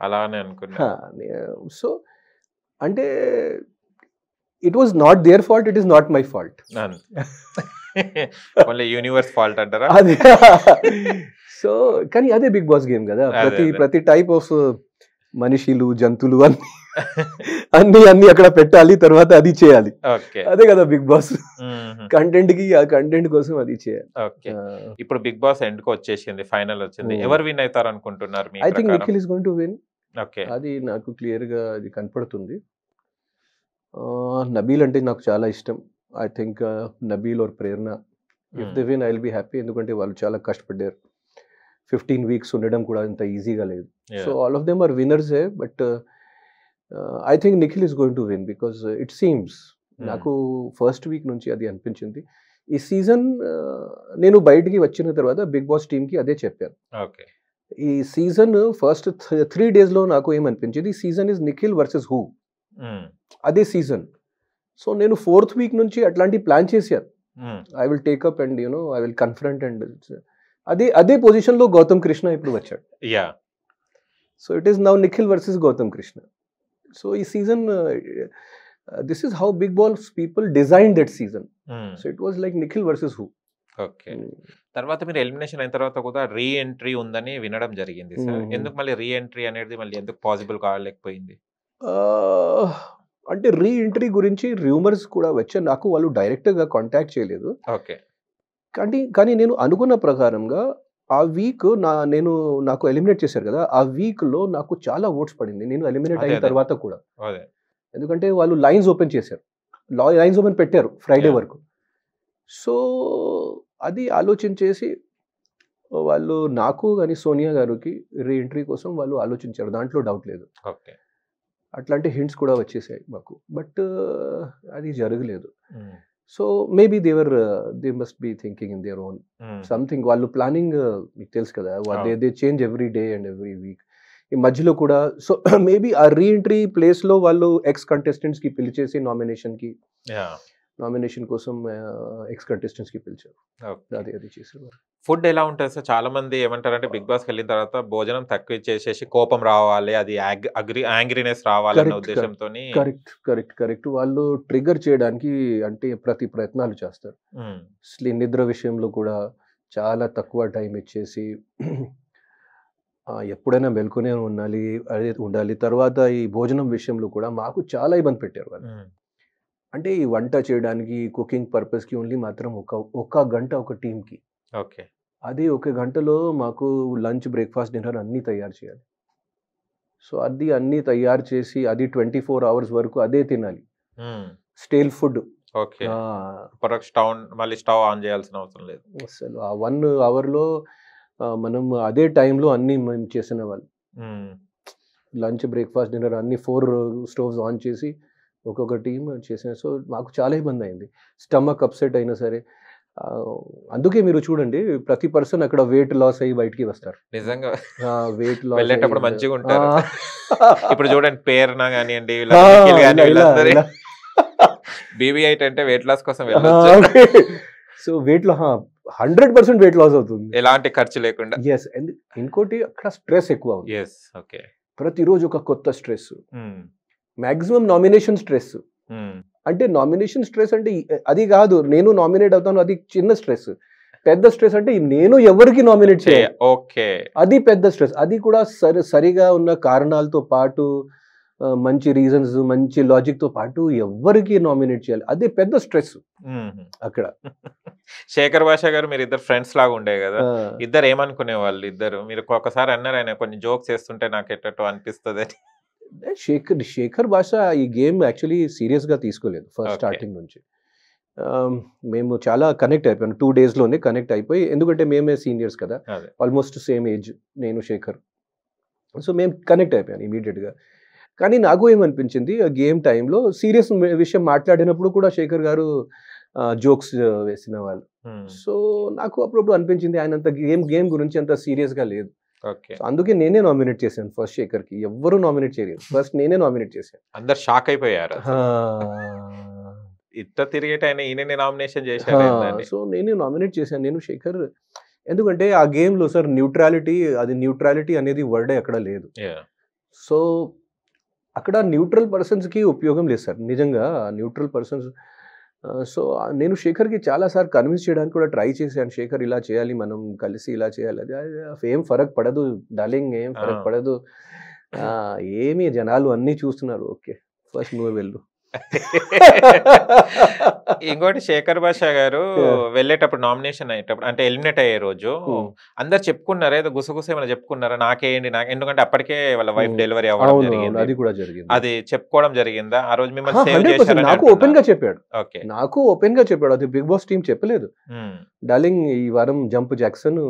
అలానే అనుకున్నా. సో అంటే it was not their fault, it is not my fault, universe fault అంటారా? అదే. సో కానీ అదే బిగ్ బాస్ గేమ్ కదా, ప్రతి type of మనుషులు జంతువులు అన్ని అక్కడ పెట్టాలి, తర్వాత అది చేయాలి. అదే కదా బిగ్ బాస్, కంటెంట్ కి ఆ కంటెంట్ కోసం అది చేయాలి. ఇప్పుడు బిగ్ బాస్ ఎండ్ కు వచ్చేసింది, ఫైనల్ వచ్చింది, ఎవరు విన్ అవుతారు అనుకుంటున్నారు? I think Nikhil is going to win. అది నాకు క్లియర్ గా అది కనపడుతుంది. నబీల్ అంటే నాకు చాలా ఇష్టం. I think Nabeel or Prerana, if they win I will be happy, ఎందుకంటే వాళ్ళు చాలా కష్టపడ్డారు. 15 weeks ఉండడం కూడా అంత ఈజీగా లేదు. So all of them are winners, but I think Nikhil is going to win, because it seems, నాకు ఫస్ట్ వీక్ నుంచి అది అనిపించింది. ఈ సీజన్ నేను బయటికి వచ్చిన తర్వాత బిగ్ బాస్ టీమ్ కి అదే చెప్పాను, ఈ సీజన్ ఫస్ట్ 3 days లో నాకు ఏమనిపించింది, season is Nikhil versus who, అదే సీజన్. సో నేను 4th week నుంచి అట్లాంటి ప్లాన్ చేశాను, I will take up and you know I will confront and అదే పొజిషన్ లో గౌతమ్ కృష్ణ ఇప్పుడు వచ్చాడు. So it is now Nikhil versus Gautam Krishna. So ఈ season this is how Bigg Boss people design that season. So it was like Nikhil versus who. Okay, తర్వాత మీరు elimination అయిన తర్వాత కూడా రీ ఎంట్రీ ఉందని వినడం జరిగింది సార్, ఎందుకు మళ్ళీ రీ ఎంట్రీ అనేది మళ్ళీ ఎందుకు పాసిబుల్ కాలేకపోయింది? అంటే రీ ఎంట్రీ గురించి రూమర్స్ కూడా వచ్చాయి, నాకు వాళ్ళు డైరెక్ట్ గా కాంటాక్ట్ చేయలేదు. ఓకే, కానీ నేను అనుకున్న ప్రకారంగా ఆ వీక్ నాకు ఎలిమినేట్ చేశారు కదా, ఆ వీక్ లో నాకు చాలా ఓట్స్ పడింది నేను ఎలిమినేట్ అయిన తర్వాత కూడా. ఎందుకంటే వాళ్ళు లైన్స్ ఓపెన్ చేశారు, లైన్స్ ఓపెన్ పెట్టారు ఫ్రైడే వరకు. సో అది ఆలోచించేసి వాళ్ళు నాకు కానీ సోనియా గారికి రీ ఎంట్రీ కోసం వాళ్ళు ఆలోచించారు, దాంట్లో డౌట్ లేదు. అట్లాంటి హింట్స్ కూడా వచ్చేసాయి మాకు, బట్ అది జరగలేదు. So maybe they must be thinking in their own something, వాళ్ళు ప్లానింగ్ మీకు తెలుసు కదా, they change every day and every week. ఈ మధ్యలో కూడా సో మేబీ ఆ రీ ఎంట్రీ ప్లేస్ లో వాళ్ళు ఎక్స్ కంటెస్టెంట్స్ కి పిలిచేసి నామినేషన్ కోసం ఎక్స్ కంటెస్టెంట్స్ కి పిలిచారు, అది చేసేవారు. ఫుడ్ ఎలా ఉంటుంది సార్? చాలా మంది ఏమంటారంటే బిగ్ బాస్ వెళ్ళిన తర్వాత భోజనం తక్కువ చేసేసి కోపం రావాలి, అది యాంగ్రీనెస్ రావాలి అనే ఉద్దేశంతో. కరెక్ట్ వాళ్ళు ట్రిగర్ చేయడానికి అంటే ప్రతి ప్రయత్నాలు చేస్తారు. నిద్ర విషయంలో కూడా చాలా తక్కువ టైం ఇచ్చేసి ఎప్పుడైనా మెలుకునే ఉండాలి. తర్వాత ఈ భోజనం విషయంలో కూడా మాకు చాలా ఇబ్బంది పెట్టారు వాళ్ళు. అంటే ఈ వంట చేయడానికి కుకింగ్ పర్పస్కి ఓన్లీ మాత్రం ఒక గంట ఒక టీంకి. ఓకే, అది 1 గంటలో మాకు లంచ్ బ్రేక్ఫాస్ట్ డిన్నర్ అన్నీ తయారు చేయాలి. సో అది అన్నీ తయారు చేసి అది 24 hours వరకు అదే తినాలి, stale food. Okay, stove on చేయాల్సిన అవసరం లేదు అసలు. ఆ 1 hourలో మనం అదే టైంలో అన్నీ మేము చేసిన వాళ్ళు, లంచ్ బ్రేక్ఫాస్ట్ డిన్నర్ అన్ని 4 స్టవ్స్ ఆన్ చేసి ఒక్కొక్క టీం చేసిన. సో మాకు చాలా ఇబ్బంది అయింది, స్టమక్ అప్సెట్ అయినా సరే. అందుకే మీరు చూడండి ప్రతి పర్సన్ అక్కడ వెయిట్ లాస్ అయ్యి బయటికి వస్తారు. నిజంగా వెయిట్ లాస్ వెళ్ళేటప్పుడు మంచిగా ఉంటారు. ఇప్పుడు చూడండి పేరునా కానివ్వండి, BB8 అంటే వెయిట్ లాస్ కోసం వెళ్ళొచ్చు. సో వెయిట్ 100% వెయిట్ లాస్ అవుతుంది, ఎలాంటి ఖర్చు లేకుండా. ఇంకోటి అక్కడ స్ట్రెస్ ఎక్కువ ఉంది. ఓకే, ప్రతిరోజు ఒక కొత్త స్ట్రెస్, మాక్సిమం నామినేషన్ స్ట్రెస్. అంటే నామినేషన్ స్ట్రెస్ అంటే అది కాదు, నేను నామినేట్ అవుతాను అది చిన్న స్ట్రెస్, పెద్ద స్ట్రెస్ అంటే నేను ఎవరికి నామినేట్ చేయాలి, ఓకే, అది పెద్ద స్ట్రెస్. అది కూడా సరిగా ఉన్న కారణాలతో పాటు మంచి రీజన్స్ మంచి లాజిక్ తో పాటు ఎవరికి నామినేట్ చేయాలి, అదే పెద్ద స్ట్రెస్ అక్కడ. శేఖర్ భాష గారు మీరు ఇద్దరు ఫ్రెండ్స్ లాగా ఉండే కదా, ఇద్దరు ఏమనుకునే వాళ్ళు ఇద్దరు? మీరు ఒకసారి అన్నారు ఆయన కొన్ని జోక్స్ వేస్తుంటే నాకు ఎట్టో అనిపిస్తుంది అని. శేఖర్ భాష ఈ గేమ్ యాక్చువల్లీ సీరియస్ గా తీసుకోలేదు ఫస్ట్ స్టార్టింగ్ నుంచి. మేము చాలా కనెక్ట్ అయిపోయాను 2 days లోనే కనెక్ట్ అయిపోయి, ఎందుకంటే మేమే సీనియర్స్ కదా, ఆల్మోస్ట్ సేమ్ ఏజ్ నేను శేఖర్. సో మేము కనెక్ట్ అయిపోయాను ఇమీడియట్గా. కానీ నాకు ఏమనిపించింది గేమ్ టైంలో సీరియస్ విషయం మాట్లాడినప్పుడు కూడా శేఖర్ గారు జోక్స్ వేసిన వాళ్ళు. సో నాకు అప్పుడప్పుడు అనిపించింది ఆయన అంత గేమ్ గురించి అంత సీరియస్గా లేదు. అందుకే నేనే నామినేట్ చేశాను ఫస్ట్ శేఖర్కి, ఎవ్వరూ నామినేట్ చేయలేదు, ఫస్ట్ నేనే నామినేట్ చేశాను. అందరు షాక్ అయిపోయారు, ఇట్లా తిరిగేట ఆయన ఈయన నామినేషన్ చేశారు. సో నేనే నామినేట్ చేశాను నేను శేఖర్, ఎందుకంటే ఆ గేమ్లో సార్ న్యూట్రాలిటీ అనేది వర్డే అక్కడ లేదు. సో అక్కడ న్యూట్రల్ పర్సన్స్కి ఉపయోగం లేదు సార్ నిజంగా, న్యూట్రల్ పర్సన్స్. సో నేను శేఖర్కి చాలాసార్లు కన్విన్స్ చేయడానికి కూడా ట్రై చేశాను, శేఖర్ ఇలా చేయాలి, మనం కలిసి ఇలా చేయాలి, అది ఏం ఫరక్ పడదు డార్లింగ్, ఏం ఫరక్ పడదు, ఏమి జనాలు అన్నీ చూస్తున్నారు, ఓకే ఫస్ట్ నువ్వు వెళ్ళు. ఇంకోటి శేఖర్ భాష గారు వెళ్ళేటప్పుడు నామినేషన్ అయ్యేటప్పుడు అంటే ఎలిమినేట్ అయ్యే రోజు అందరు చెప్పుకున్నారు, ఏదో గుసగుస ఏమైనా చెప్పుకున్నారా నాకేంటి ఎందుకంటే అప్పటికే వాళ్ళ వైఫ్ డెలివరీ అవ్వడం జరిగింది, అది కూడా జరిగింది, అది చెప్పుకోవడం జరిగిందా ఆ రోజు? మిమ్మల్ని సేవ్ చేశారు? నాకు ఓపెన్ గా చెప్పాడు, నాకు ఓపెన్ గా చెప్పాడు, అది బిగ్ బాస్ టీం చెప్పలేదు. డార్లింగ్ ఈ వారం జంప్ జాక్సన్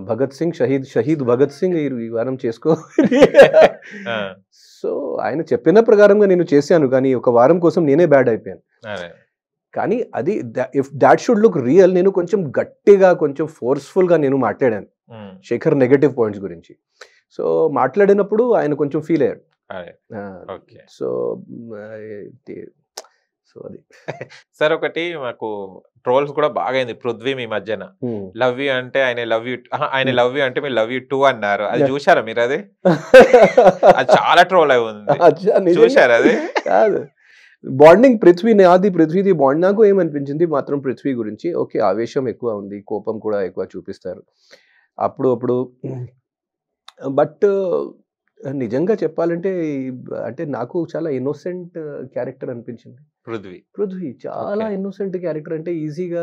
భగత్ సింగ్ షహీద్ భగత్ సింగ్ ఈ వారం చేసుకో. సో ఆయన చెప్పిన ప్రకారంగా నేను చేశాను, కానీ ఒక వారం కోసం నేనే బ్యాడ్ అయిపోయాను. కానీ అది if that should look real, నేను కొంచెం గట్టిగా కొంచెం ఫోర్స్ఫుల్ గా నేను మాట్లాడాను శేఖర్ నెగటివ్ పాయింట్స్ గురించి. సో మాట్లాడినప్పుడు ఆయన కొంచెం ఫీల్ అయ్యాడు. సో అది సార్ ఒకటి మాకు ట్రోల్స్ కూడా బాగా అయింది పృథ్వీ మీ మధ్యన, లవ్ యూ అంటే ఆయన లవ్ యూ అంటే మీరు లవ్ యూ టూ అన్నారు, అది చూసారా మీరు? అది చాలా ట్రోల్ అయి ఉంది, చూసారా? అది కాదు బాండింగ్ పృథ్వీది బాండ్. నాకు ఏమనిపించింది మాత్రం పృథ్వీ గురించి, ఓకే ఆవేశం ఎక్కువ ఉంది, కోపం కూడా ఎక్కువ చూపిస్తారు అప్పుడు. బట్ నిజంగా చెప్పాలంటే అంటే నాకు చాలా ఇన్నోసెంట్ క్యారెక్టర్ అనిపించింది పృథ్వీ, చాలా ఇన్నోసెంట్ క్యారెక్టర్. అంటే ఈజీగా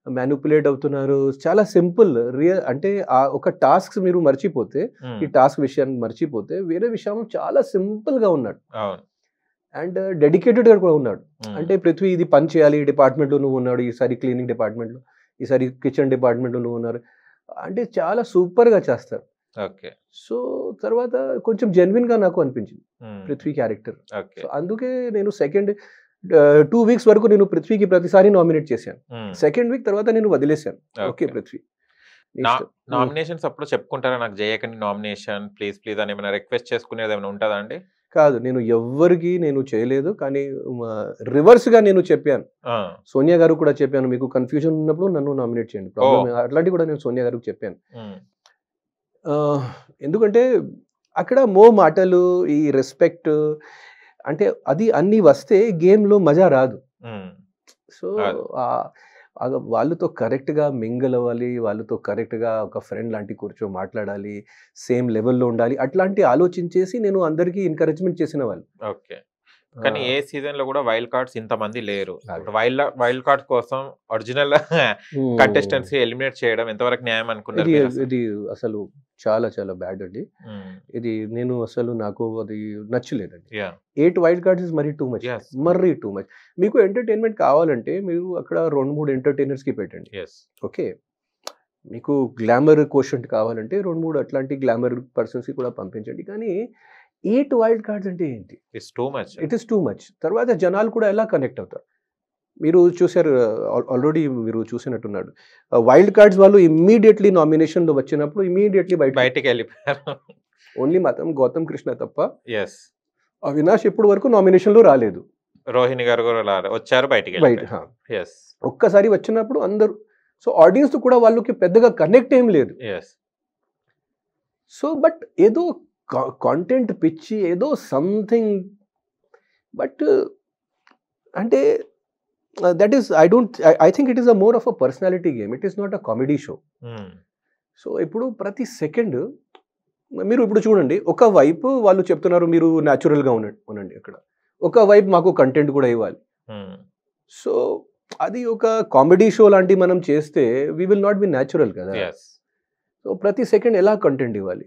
మ్యానిపులేట్ అవుతున్నారు, చాలా సింపుల్ రియల్. అంటే ఆ ఒక టాస్క్ మీరు మర్చిపోతే, ఈ టాస్క్ విషయాన్ని మర్చిపోతే వేరే విషయం చాలా సింపుల్ గా ఉన్నాడు అండ్ డెడికేటెడ్ గా కూడా ఉన్నాడు. అంటే పృథ్వీ ఇది పని చేయాలి, ఈ డిపార్ట్మెంట్ లో నువ్వు ఉన్నాడు, ఈసారి క్లీనింగ్ డిపార్ట్మెంట్ లో, ఈసారి కిచెన్ డిపార్ట్మెంట్ లో నువ్వు ఉన్నారు అంటే చాలా సూపర్ గా చేస్తారు. సో తర్వాత కొంచెం జెన్యున్ గా నాకు అనిపించింది పృథ్వీ క్యారెక్టర్. సో అందుకే నేను సెకండ్ 2 weeks వరకు నేను పృథ్వీకి ప్రతిసారి నామినేట్ చేశాను, సెకండ్ వీక్ తర్వాత నేను వదిలేశాను. ఓకే పృథ్వీ నామినేషన్స్ అప్పుడు చెప్పుకుంటారా నాకు చేయకండి నామినేషన్ ప్లీజ్ అని ఏమైనా రిక్వెస్ట్ చేసుకునేది ఏమైనా ఉంటుందా అండి? కాదు, నేను ఎవ్వరికి నేను చేయలేదు, కానీ రివర్స్ గా నేను చెప్పాను, సోనియా గారు కూడా చెప్పాను, మీకు కన్ఫ్యూజన్ ఉన్నప్పుడు నన్ను నామినేట్ చేయండి, ప్రాబ్లం అట్లాంటివి కూడా నేను సోనియా గారికి చెప్పాను. ఎందుకంటే అక్కడ మాటలు ఈ రెస్పెక్ట్ అంటే అది అన్ని వస్తే గేమ్లో మజా రాదు. సో వాళ్ళతో కరెక్ట్గా మింగిల్ అవ్వాలి, వాళ్ళతో కరెక్ట్గా ఒక ఫ్రెండ్ లాంటి కూర్చో మాట్లాడాలి, సేమ్ లెవెల్లో ఉండాలి, అట్లాంటి ఆలోచించేసి నేను అందరికీ ఎంకరేజ్మెంట్ చేసిన వాళ్ళు. ఓకే, కానీ ఏ సీజన్ లో కూడా వైల్డ్ కార్డ్స్ ఇంతమంది లేరు. వైల్డ్ కార్డ్ కోసం ఒరిజినల్ కంటెస్టెంట్స్ ఎలిమినేట్ చేయడం ఎంతవరకు న్యాయం అనుకున్నారు? ఇది అసలు చాలా చాలా బ్యాడ్ అండి. ఇది నేను అసలు నాకు అది నచ్చలేదండి. 8 వైల్డ్ కార్డ్స్ ఇస్ మరీ టూ మచ్. మీకు ఎంటర్టైన్మెంట్ కావాలంటే మీరు అక్కడ 2-3 ఎంటర్టైనర్స్ కి పెట్టండి. ఓకే, మీకు గ్లామర్ కోషెంట్ కావాలంటే 2-3 అట్లాంటి గ్లామర్ పర్సన్స్ కి కూడా పంపించండి. కానీ 8 వైల్డ్ కార్డ్స్ అంటే ఏంటి? It is too much. తర్వాత జనాలు కూడా ఎలా కనెక్ట్ అవుతారు? మీరు చూసారు, ఆల్రెడీ మీరు చూసినట్టున్నాడు, వైల్డ్ కార్డ్స్ వాళ్ళు ఇమ్మీడియట్లీ నామినేషన్లో వచ్చినప్పుడు ఇమ్మీడియట్లీ బయటికి వెళ్ళిపోయారు. ఓన్లీ మాత్రం గౌతమ్ కృష్ణ తప్ప. అవినాష్ ఇప్పటి వరకు నామినేషన్లో రాలేదు. రోహిణి గారు వచ్చారు బయట. ఒక్కసారి వచ్చినప్పుడు అందరూ, సో ఆడియన్స్ కూడా వాళ్ళకి పెద్దగా కనెక్ట్ ఏం లేదు. సో బట్ ఏదో కాంటెంట్ పిచ్చి, ఏదో సంథింగ్, బట్ అంటే that is I think it is a more of a personality game. It is not a comedy show. So ఇప్పుడు ప్రతి సెకండ్ మీరు ఇప్పుడు చూడండి, ఒక వైపు వాళ్ళు చెప్తున్నారు మీరు న్యాచురల్గా ఉండండి అక్కడ, ఒక వైపు మాకు కంటెంట్ కూడా ఇవ్వాలి. సో అది ఒక కామెడీ షో లాంటి మనం చేస్తే we will not be natural కదా. సో ప్రతి సెకండ్ ఎలా కంటెంట్ ఇవ్వాలి?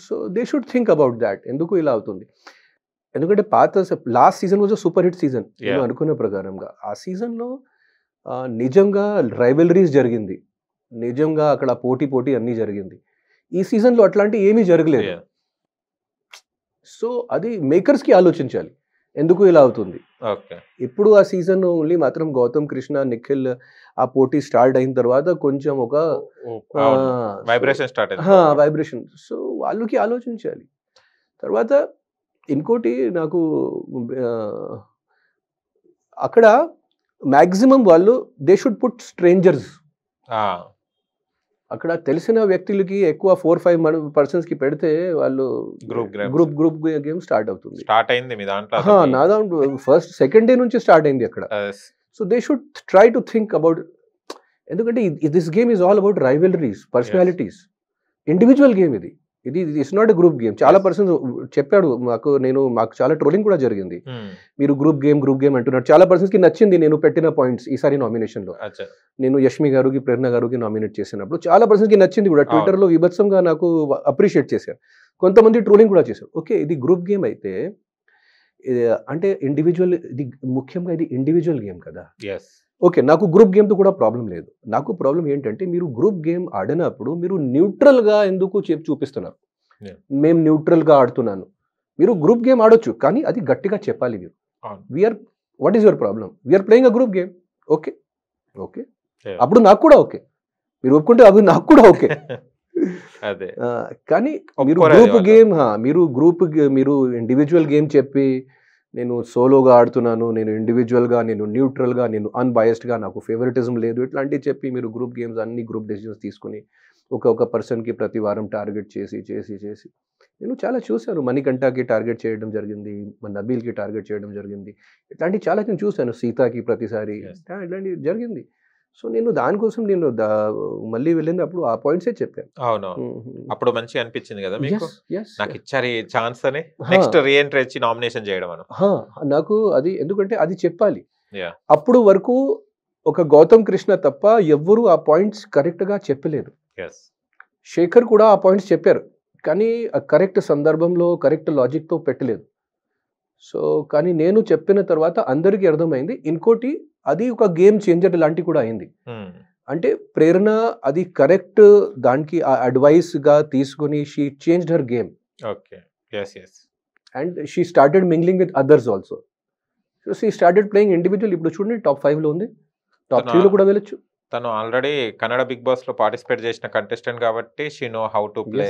So they should think about that. ఎందుకు ఇలా అవుతుంది? ఎందుకంటే last season was super hit season నేను అనుకునే ప్రకారంగా. ఆ సీజన్లో నిజంగా రైవలరీస్ జరిగింది, నిజంగా అక్కడ పోటీ అన్నీ జరిగింది. ఈ సీజన్లో అట్లాంటి ఏమీ జరగలేదు. సో అది మేకర్స్కి ఆలోచించాలి ఎందుకు ఇలా అవుతుంది. ఇప్పుడు ఆ సీజన్ ఓన్లీ మాత్రం గౌతమ్ కృష్ణ, నిఖిల్ ఆ పోటీ స్టార్ట్ అయిన తర్వాత కొంచెం ఒక వైబ్రేషన్. సో వాళ్ళకి ఆలోచించాలి. తర్వాత ఇంకోటి నాకు అక్కడ మ్యాక్సిమం వాళ్ళు దే షుడ్ పుట్ స్ట్రేంజర్స్. అక్కడ తెలిసిన వ్యక్తులకి ఎక్కువ 4-5 పర్సన్స్ కి పెడితే వాళ్ళు గ్రూప్ గేమ్ స్టార్ట్ అవుతుంది. స్టార్ట్ అయింది మీ దాంట్లో? నా దాంట్లో ఫస్ట్ సెకండ్ డే నుంచి స్టార్ట్ అయింది అక్కడ. So they should try to think about, ఎందుకంటే this game is all about rivalries, personalities, individual game ఇది. It's not a group game. చాలా పర్సన్స్ చెప్పాడు మాకు చాలా ట్రోలింగ్ కూడా జరిగింది. మీరు గ్రూప్ గేమ్ అంటున్నారు. చాలా పర్సన్స్ కి నచ్చింది నేను పెట్టిన పాయింట్స్. ఈసారి నామినేషన్ లో నేను యష్మి గారికి, ప్రేరణ గారికి నామినేట్ చేసినప్పుడు చాలా పర్సన్స్ కి నచ్చింది కూడా. ట్విట్టర్ లో విభత్సంగా నాకు అప్రిషియేట్ చేశారు. కొంతమంది ట్రోలింగ్ కూడా చేశారు. ఓకే, ఇది గ్రూప్ గేమ్ అయితే అంటే ఇండివిజువల్, ఇది ముఖ్యంగా ఇది ఇండివిజువల్ గేమ్ కదా. ఓకే, నాకు గ్రూప్ గేమ్తో కూడా ప్రాబ్లం లేదు. నాకు ప్రాబ్లం ఏంటంటే మీరు గ్రూప్ గేమ్ ఆడినప్పుడు మీరు న్యూట్రల్గా ఎందుకు చూపిస్తున్నారు. మేము న్యూట్రల్గా ఆడుతున్నాను. మీరు గ్రూప్ గేమ్ ఆడొచ్చు, కానీ అది గట్టిగా చెప్పాలి. మీరు what is your problem? We're playing a group game. Okay okay, అప్పుడు నాకు కూడా ఓకే, మీరు ఒప్పుకుంటే అవి నాకు కూడా ఓకే. కానీ మీరు మీరు ఇండివిజువల్ గేమ్ చెప్పి నేను సోలోగా ఆడుతున్నాను, నేను ఇండివిజువల్గా, నేను న్యూట్రల్గా, నేను అన్బయస్డ్గా, నాకు ఫేవరెటిజం లేదు, ఇట్లాంటివి చెప్పి మీరు గ్రూప్ గేమ్స్ అన్ని గ్రూప్ డెసిషన్స్ తీసుకుని ఒక పర్సన్కి ప్రతి వారం టార్గెట్ చేసి నేను చాలా చూశాను. మణికంఠకి టార్గెట్ చేయడం జరిగింది, నబీల్కి టార్గెట్ చేయడం జరిగింది, ఇట్లాంటివి చాలా నేను చూశాను. సీతాకి ప్రతిసారి ఇట్లాంటివి జరిగింది. సో నేను దానికోసం మళ్ళీ వెళ్ళినప్పుడు ఆ పాయింట్సే చెప్పాను. అవునవును, అప్పుడు మంచిగా అనిపించింది కదా మీకు, నాకు ఇచ్చారు ఛాన్స్ అని నెక్స్ట్ రీఎంట్రీ వచ్చి నామినేషన్ చేయడం అని. నాకు అది ఎందుకంటే అది చెప్పాలి. అప్పుడు వరకు ఒక గౌతమ్ కృష్ణ తప్ప ఎవ్వరూ ఆ పాయింట్స్ కరెక్ట్ గా చెప్పలేదు. శేఖర్ కూడా ఆ పాయింట్స్ చెప్పారు, కానీ కరెక్ట్ సందర్భంలో కరెక్ట్ లాజిక్ తో పెట్టలేదు. సో కానీ నేను చెప్పిన తర్వాత అందరికీ అర్థమైంది. ఇంకోటి, అది ఒక గేమ్ చేంజర్ లాంటి కూడా అయింది. అంటే ప్రేరణ అది కరెక్ట్ దానికి అడ్వైస్ గా తీసుకుని she changed her game. And she started mingling with others also. So she started playing individual. ఇప్పుడు చూడండి టాప్ 5 లో ఉంది, టాప్ 3 లో కూడా వెళ్ళొచ్చు. తను ఆల్రెడీ కన్నడ బిగ్ బాస్ లో పార్టిసిపేట్ చేసిన కంటెస్టెంట్ కాబట్టి she know how to play.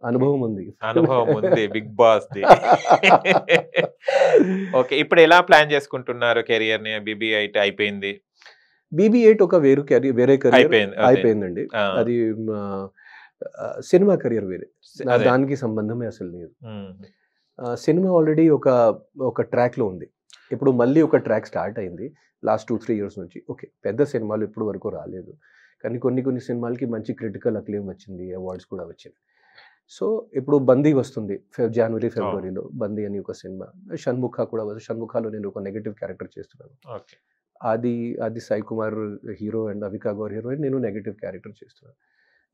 అనుభవం ఉంది బిగ్ బాస్ ది. ఓకే, ఇప్పుడు ఎలా ప్లాన్ చేసుకుంటున్నారు కెరియర్ ని? BB8 అయిపోయింది. BB8 ఒక వేరే కెరియర్ అయిపోయిందండి. అది సినిమా కెరియర్ వేరే, దానికి సంబంధమే అసలు లేదు. సినిమా ఆల్రెడీ ఒక ట్రాక్ లో ఉంది. ఇప్పుడు మళ్ళీ ఒక ట్రాక్ స్టార్ట్ అయింది లాస్ట్ 2-3 ఇయర్స్ నుంచి. ఓకే, పెద్ద సినిమాలు ఇప్పుడు వరకు రాలేదు, కానీ కొన్ని సినిమాలకి మంచి క్రిటికల్ అక్లేమ్ వచ్చింది, అవార్డ్స్ కూడా వచ్చింది. సో ఇప్పుడు బందీ వస్తుంది జనవరి ఫిబ్రవరిలో. బందీ అని ఒక సినిమా. షణ్ముఖ కూడా షణ్ముఖలో నేను ఒక నెగటివ్ క్యారెక్టర్ చేస్తున్నాను. అది Sai Kumar hero and Avika Gor heroine, నేను నెగటివ్ క్యారెక్టర్ చేస్తున్నాను.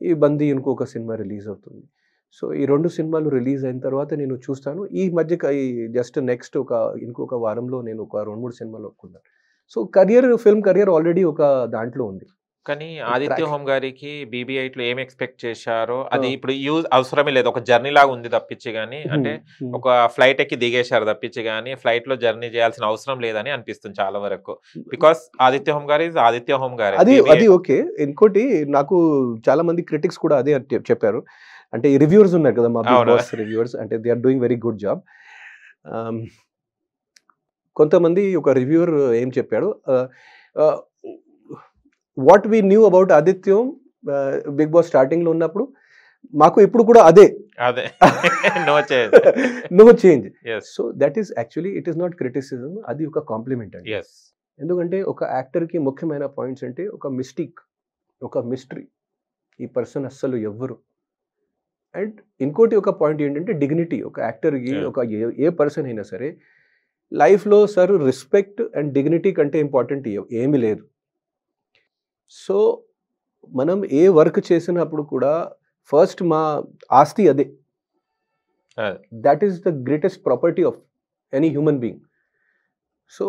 ఈ బందీ ఇంకొక సినిమా రిలీజ్ అవుతుంది. సో ఈ 2 సినిమాలు రిలీజ్ అయిన తర్వాత నేను చూస్తాను. ఈ మధ్య జస్ట్ నెక్స్ట్ ఇంకొక వారంలో నేను ఒక 2-3 సినిమాలు ఒప్పుకున్నాను. సో ఫిల్మ్ కెరియర్ ఆల్రెడీ ఒక దాంట్లో ఉంది. కానీ ఆదిత్య హోమ్ గారికి BB8 లో ఏం ఎక్స్పెక్ట్ చేశారో అది ఇప్పుడు యూజ్ అవసరమే లేదు. ఒక జర్నీ లాగా ఉంది తప్పించి కానీ, అంటే ఒక ఫ్లైట్ ఎక్కి దిగేశారు తప్పించి కానీ ఫ్లైట్ లో జర్నీ చేయాల్సిన అవసరం లేదని అనిపిస్తుంది చాలా వరకు. బికాస్ ఆదిత్య హోమ్ గారు ఇస్ ఆదిత్య హోమ్ గారు. అది ఓకే. ఇంకోటి, నాకు చాలా మంది క్రిటిక్స్ కూడా అదే చెప్పారు. అంటే రివ్యూవర్స్ ఉన్నారు కదా, మా బిగ్ బాస్ రివ్యూవర్స్, అంటే they are doing very good job. కొంతమంది ఒక రివ్యూవర్ ఏం చెప్పాడు, వాట్ వీ న్యూ అబౌట్ ఆదిత్యం బిగ్ బాస్ స్టార్టింగ్లో ఉన్నప్పుడు, మాకు ఇప్పుడు కూడా అదే no change. So that is actually it is not criticism, అది ఒక కాంప్లిమెంట్ అండి. ఎందుకంటే ఒక యాక్టర్కి ముఖ్యమైన పాయింట్స్ అంటే ఒక మిస్టేక్, ఒక మిస్టరీ, ఈ పర్సన్ అస్సలు ఎవ్వరు. అండ్ ఇంకోటి ఒక పాయింట్ ఏంటంటే డిగ్నిటీ. ఒక యాక్టర్కి ఒక ఏ పర్సన్ అయినా సరే లైఫ్లో సార్ రెస్పెక్ట్ అండ్ డిగ్నిటీ కంటే ఇంపార్టెంట్ ఏమీ లేదు. సో మనం ఏ వర్క్ చేసినప్పుడు కూడా ఫస్ట్ మా ఆస్తి అదే. That is the greatest property of any human being. So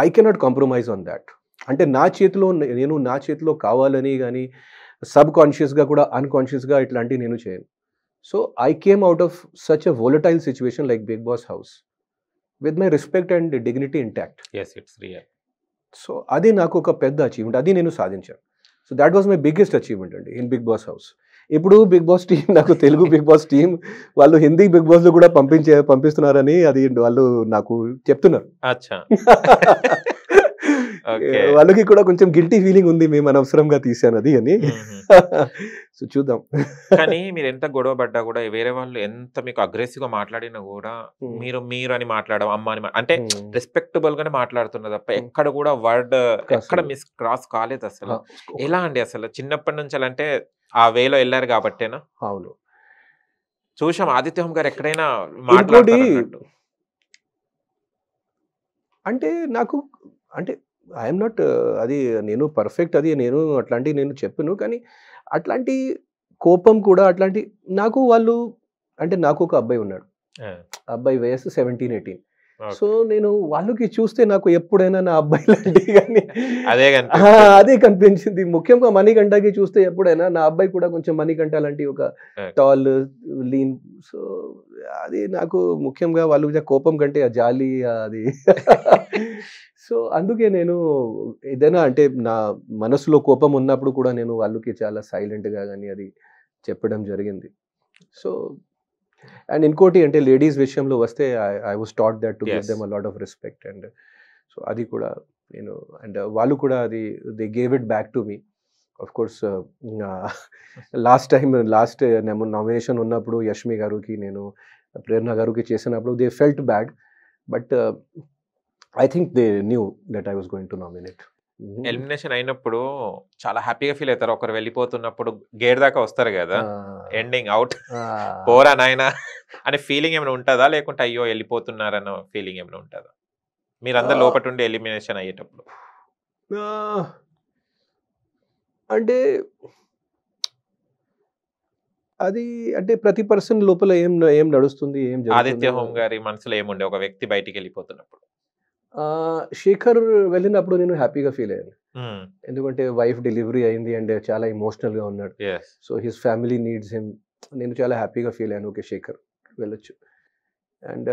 I cannot compromise on that. అంటే నా చేతిలో కావాలని కానీ సబ్ కాన్షియస్గా కూడా అన్కాన్షియస్గా ఇట్లాంటివి నేను చేయను. So I came out of such a volatile situation like Bigg Boss house with my respect and dignity intact. So అది నాకు ఒక పెద్ద అచీవ్మెంట్, అది నేను సాధించాను. So that was my biggest achievement అండి ఇన్ బిగ్ బాస్ హౌస్. ఇప్పుడు Bigg Boss team, నాకు తెలుగు బిగ్ బాస్ టీం వాళ్ళు హిందీ బిగ్ బాస్లో కూడా పంపిస్తున్నారని అది వాళ్ళు నాకు చెప్తున్నారు. వాళ్ళకి కూడా కొంచెం గిల్టీ ఫీలింగ్ ఉంది, మేము అనవసరంగా తీసాను అది అని. సో చూద్దాం. కానీ మీరు ఎంత గొడవ పడ్డా కూడా, వేరే వాళ్ళు ఎంత మీకు అగ్రెసివ్ గా మాట్లాడినా కూడా మీరు అని మాట్లాడడం, అమ్మ అని, అంటే రెస్పెక్టబుల్ గానే మాట్లాడుతున్నారు తప్ప ఎక్కడ కూడా వర్డ్ ఎక్కడ మిస్ క్రాస్ కాలేదు అసలు. ఎలా అండి అసలు చిన్నప్పటి నుంచి అంటే ఆ వేలో వెళ్ళారు కాబట్టేనా? అవును, చూసాం ఆదిత్యం గారు ఎక్కడైనా మాట్లాడుతున్నట్టు. అంటే నాకు అంటే ఐఎమ్ నాట్ అది నేను పర్ఫెక్ట్, అది నేను అట్లాంటివి నేను చెప్పను. కానీ అట్లాంటి కోపం కూడా అట్లాంటి నాకు వాళ్ళు అంటే నాకు ఒక అబ్బాయి ఉన్నాడు, అబ్బాయి వయసు 17-18. సో నేను వాళ్ళకి చూస్తే నాకు ఎప్పుడైనా నా అబ్బాయి లాంటివి కానీ అదే కనిపించింది. ముఖ్యంగా మణికంఠకి చూస్తే ఎప్పుడైనా నా అబ్బాయి కూడా కొంచెం మణికంఠ లాంటి ఒక టాల్ లీన్. సో అది నాకు ముఖ్యంగా వాళ్ళు కోపం కంటే ఆ జాలి అది. సో అందుకే నేను ఏదైనా అంటే నా మనసులో కోపం ఉన్నప్పుడు కూడా నేను వాళ్ళకి చాలా సైలెంట్గా కానీ అది చెప్పడం జరిగింది. సో అండ్ ఇంకోటి అంటే లేడీస్ విషయంలో వస్తే I was taught that to give them a lot of respect. And so అది కూడా నేను అండ్ వాళ్ళు కూడా అది they gave it back to me. Of course last nomination ఉన్నప్పుడు యష్మి గారికి నేను ప్రేరణ గారికి చేసినప్పుడు they felt bad, but I think they knew that I was going to nominate. Elimination అయినప్పుడు చాలా హ్యాపీగా ఫీల్ అవుతారు. ఒకరు వెళ్ళిపోతున్నప్పుడు గేట్ దాకా వస్తారు కదా, ఎండింగ్ అవుట్ పోరా నాయన అనే ఫీలింగ్ ఏమైనా ఉంటుందా, లేకుంటే అయ్యో వెళ్ళిపోతున్నారన్న ఫీలింగ్ ఏమైనా ఉంటుందా మీరందరూ లోపల ఉండి ఎలిమినేషన్ అయ్యేటప్పుడు? అంటే అది అంటే ప్రతి పర్సన్ లోపల ఏం నడుస్తుంది, ఏం ఆదిత్య హోమ్ గారి మనసులో ఏముండే ఒక వ్యక్తి బయటికి వెళ్ళిపోతున్నప్పుడు? శేఖర్ వెళ్ళినప్పుడు నేను హ్యాపీగా ఫీల్ అయ్యాను, ఎందుకంటే వైఫ్ డెలివరీ అయింది అండ్ చాలా ఎమోషనల్గా ఉన్నాడు. So his family needs him. నేను చాలా హ్యాపీగా ఫీల్ అయ్యాను, ఓకే శేఖర్ వెళ్ళొచ్చు. అండ్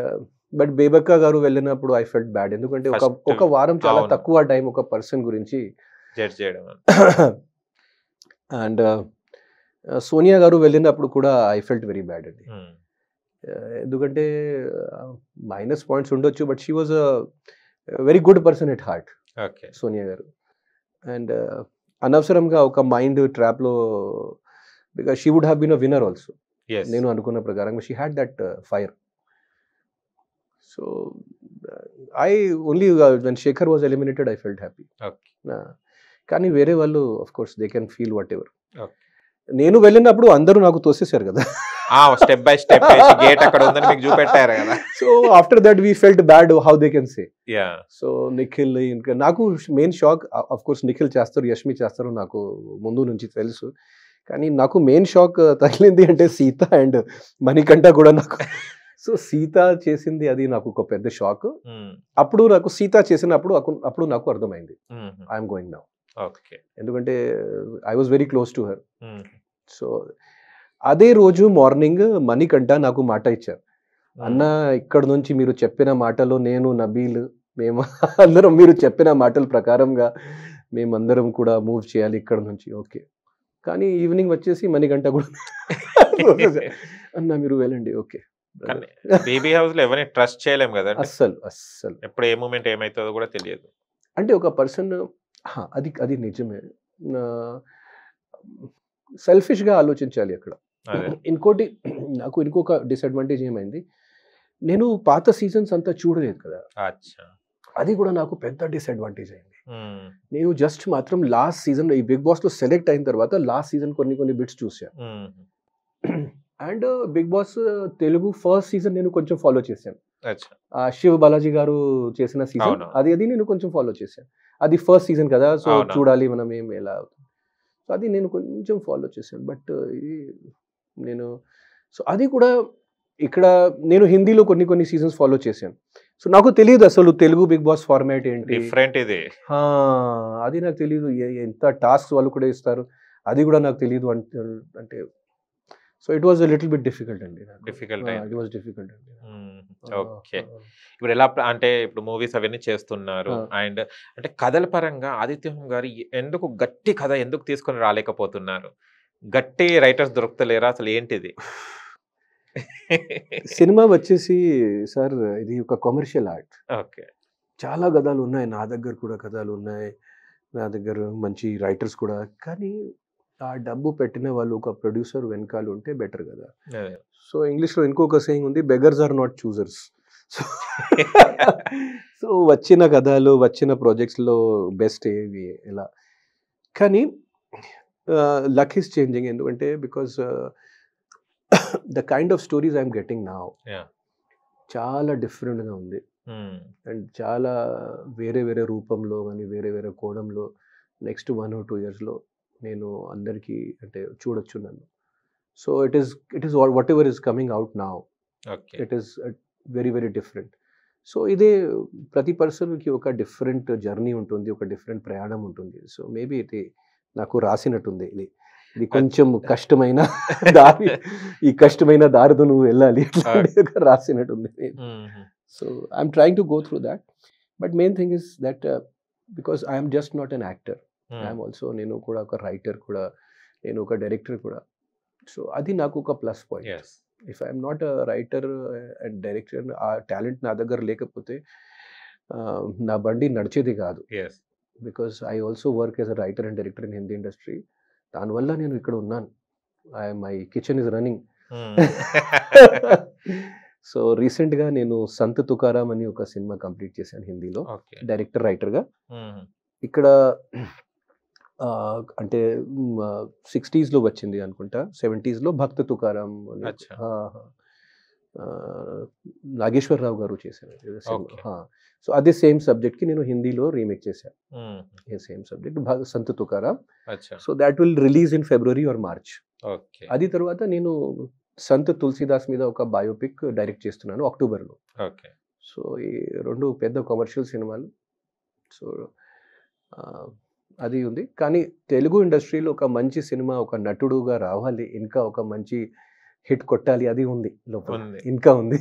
బట్ బేబక్క గారు వెళ్ళినప్పుడు ఐ ఫెల్ట్ బ్యాడ్, ఎందుకంటే ఒక వారం చాలా తక్కువ టైం ఒక పర్సన్ గురించి జడ్జ్ చేయడం. అండ్ సోనియా గారు వెళ్ళినప్పుడు కూడా ఐ ఫెల్ట్ వెరీ బ్యాడ్ అండి, ఎందుకంటే మైనస్ పాయింట్స్ ఉండొచ్చు, but she was very good person at heart Sonia గారు. అండ్ అనవసరంగా ఒక మైండ్ ట్రాప్లో, because she would have been a winner also నేను అనుకున్న ప్రకారంగా. She had that fire. So I only when Shekhar was eliminated I felt happy. కానీ వేరే వాళ్ళు of course they can feel whatever. నేను వెళ్ళినప్పుడు అందరూ నాకు తోసేశారు కదా, స్టెప్ బై స్టెప్ గేట్ అక్కడ ఉందని మీకు చూపెట్టారు కదా. So after that we felt bad how they can say. So Nikhil, ఇంకా నాకు main shock of course Nikhil చేస్తారు, యష్మి చేస్తారు, నాకు ముందు నుంచి తెలుసు. కానీ నాకు మెయిన్ షాక్ తగిలింది అంటే సీత అండ్ మణికంఠ కూడా నాకు. సో సీత చేసింది అది నాకు ఒక పెద్ద షాక్. అప్పుడు నాకు సీత చేసినప్పుడు నాకు అర్థమైంది ఐఎమ్ గోయింగ్ నౌ, ఎందుకంటే I was very close to her. So అదే రోజు మార్నింగ్ మణికంఠ నాకు మాట ఇచ్చారు, అన్న ఇక్కడ నుంచి మీరు చెప్పిన మాటలు నేను నబీల్ మేము అందరం మీరు చెప్పిన మాటల ప్రకారంగా మేమందరం కూడా మూవ్ చేయాలి ఇక్కడ నుంచి. ఓకే, కానీ ఈవినింగ్ వచ్చేసి మణికంఠ కూడా అన్న మీరు వెళ్ళండి. ఓకే, బేబీ హౌస్ లో ఎవరిని ట్రస్ట్ చేయలేం కదా, అస్సలు ఎప్పుడు ఏ మూమెంట్ ఏమైతుందో కూడా తెలియదు. అంటే ఒక పర్సన్ అది నిజమే, సెల్ఫిష్గా ఆలోచించాలి అక్కడ. ఇంకోటి నాకు ఇంకొక డిసడ్వాంటేజ్ ఏమైంది, నేను పాత సీజన్స్ అంతా చూడలేదు కదా, అది కూడా నాకు పెద్ద డిసడ్వాంటేజ్ అయింది. నేను జస్ట్ మాత్రం లాస్ట్ సీజన్ ఈ బిగ్ బాస్ లో సెలెక్ట్ అయిన తర్వాత లాస్ట్ సీజన్ కొన్ని బిట్స్ చూసాను. And Bigg Boss Telugu first season నేను కొంచెం ఫాలో చేశాను. శివ బాలాజీ గారు చేసిన సీజన్ అది నేను కొంచెం ఫాలో చేశాను. అది ఫస్ట్ సీజన్ కదా, సో చూడాలి మనం ఏం ఎలా అవుతుంది, సో అది నేను కొంచెం ఫాలో చేశాను. బట్ నేను సో అది కూడా ఇక్కడ నేను హిందీలో కొన్ని సీజన్స్ ఫాలో చేశాను. సో నాకు తెలియదు అసలు తెలుగు బిగ్ బాస్ ఫార్మాట్ ఏంటి, డిఫరెంట్ ఇది, అది నాకు తెలియదు. ఎంత టాస్క్ వాళ్ళు కూడా ఇస్తారు అది కూడా నాకు తెలియదు అంటే so it was little bit difficult అండి. ఇట్ వాజ్ డిఫికల్ట్ అండి. ఓకే, ఇప్పుడు ఎలా అంటే ఇప్పుడు మూవీస్ అవన్నీ చేస్తున్నారు అండ్ అంటే కథల పరంగా ఆదిత్య గారు ఎందుకు గట్టి కథ ఎందుకు తీసుకొని రాలేకపోతున్నారు? గట్టి రైటర్స్ దొరుకుతలేరా అసలు ఏంటిది? సినిమా వచ్చేసి సార్ ఇది ఒక కమర్షియల్ ఆర్ట్. ఓకే, చాలా కథలు ఉన్నాయి, నా దగ్గర కూడా కథలు ఉన్నాయి, నా దగ్గర మంచి రైటర్స్ కూడా. కానీ ఆ డబ్బు పెట్టిన వాళ్ళు ఒక ప్రొడ్యూసర్ వెనకాల ఉంటే బెటర్ కదా. సో ఇంగ్లీష్లో ఇంకొక సేయింగ్ ఉంది, beggars are not choosers. So వచ్చిన కథలు వచ్చిన ప్రాజెక్ట్స్లో బెస్ట్ ఏవి ఎలా. కానీ లక్ ఈస్ చేంజింగ్, ఎందుకంటే because the kind of stories I'm getting now చాలా డిఫరెంట్గా ఉంది. అండ్ చాలా వేరే రూపంలో కానీ వేరే కోణంలో నెక్స్ట్ 1 or 2 yearsలో నేను అందరికీ అంటే చూడొచ్చు నన్ను. So it is what ever is coming out now, it is very different. So ఇదే ప్రతి పర్సన్కి ఒక డిఫరెంట్ జర్నీ ఉంటుంది, ఒక డిఫరెంట్ ప్రయాణం ఉంటుంది. సో మేబీ ఇది నాకు రాసినట్టుంది, ఇది కొంచెం కష్టమైన దారి, ఈ కష్టమైన దారితో నువ్వు వెళ్ళాలి రాసినట్టుంది. So I'm trying to go through that. But main thing is that because I'm just not an actor, I'm also నేను కూడా ఒక రైటర్ కూడా, నేను ఒక డైరెక్టర్ కూడా. సో అది నాకు ఒక plus point. If I'm not a writer and director, ఆ టాలెంట్ నా దగ్గర లేకపోతే నా బండి నడిచేది కాదు. Because I also work as a writer and director in Hindi industry. దానివల్ల నేను ఇక్కడ ఉన్నాను. My kitchen is running. So రీసెంట్గా నేను సంత్ తుకారాం అని ఒక సినిమా కంప్లీట్ చేశాను హిందీలో, డైరెక్టర్ రైటర్గా. ఇక్కడ అంటే 60s వచ్చింది అనుకుంటా, 70s భక్త తుకారాం నాగేశ్వరరావు గారు చేశారు. సో అదే సేమ్ సబ్జెక్ట్కి నేను హిందీలో రీమేక్ చేశాను, same subject Sant Tukaram. So that will release in February or March. అది తర్వాత నేను సంత్ తులసిదాస్ మీద ఒక బయోపిక్ డైరెక్ట్ చేస్తున్నాను అక్టోబర్లో. సో ఈ 2 పెద్ద కమర్షియల్ సినిమాలు. సో అది ఉంది. కానీ తెలుగు ఇండస్ట్రీలో ఒక మంచి సినిమా, ఒక నటుడుగా రావాలి, ఇంకా ఒక మంచి హిట్ కొట్టాలి, అది ఉంది లోపల, ఇంకా ఉంది.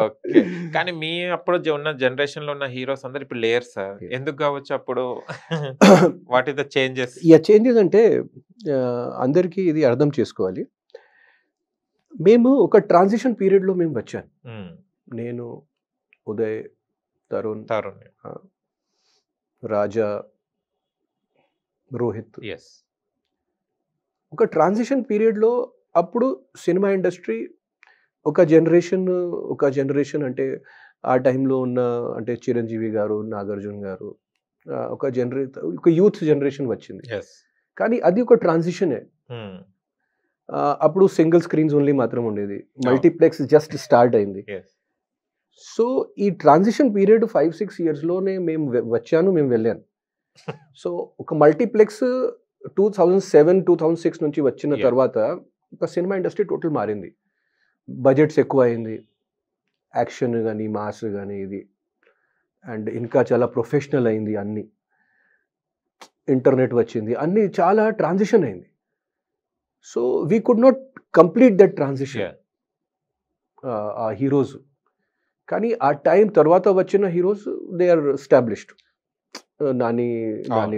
ఓకే, కానీ మీ అప్పుడు ఉన్న జనరేషన్ లో ఉన్న హీరోస్ అందరు ఇప్పుడు లేరు సార్, ఎందుకు కావచ్చు అప్పుడు? What is the changes? Changes అంటే అందరికీ ఇది అర్థం చేసుకోవాలి. మేము ఒక ట్రాన్సిషన్ పీరియడ్ లో మేము వచ్చాను. నేను, ఉదయ్, తరుణ్, రాజా, రోహిత్, ఒక ట్రాన్సిషన్ పీరియడ్లో. అప్పుడు సినిమా ఇండస్ట్రీ ఒక జనరేషన్ అంటే ఆ టైంలో ఉన్న అంటే చిరంజీవి గారు, నాగార్జున గారు, ఒక యూత్ జనరేషన్ వచ్చింది. కానీ అది ఒక ట్రాన్సిషనే. అప్పుడు సింగిల్ స్క్రీన్స్ ఓన్లీ మాత్రం ఉండేది, మల్టీప్లెక్స్ జస్ట్ స్టార్ట్ అయింది. సో ఈ ట్రాన్సిషన్ పీరియడ్ 5-6 yearsలోనే మేము వెళ్ళాను. సో ఒక మల్టీప్లెక్స్ 2007-2006 నుంచి వచ్చిన తర్వాత ఒక సినిమా ఇండస్ట్రీ టోటల్ మారింది. బడ్జెట్స్ ఎక్కువ అయింది, యాక్షన్ కానీ మాస్ కానీ ఇది, అండ్ ఇంకా చాలా ప్రొఫెషనల్ అయింది, అన్ని ఇంటర్నెట్ వచ్చింది, అన్ని చాలా ట్రాన్సిషన్ అయింది. So we could not complete that transition ఆ హీరోస్. కానీ ఆ టైం తర్వాత వచ్చిన heroes they are established, Nani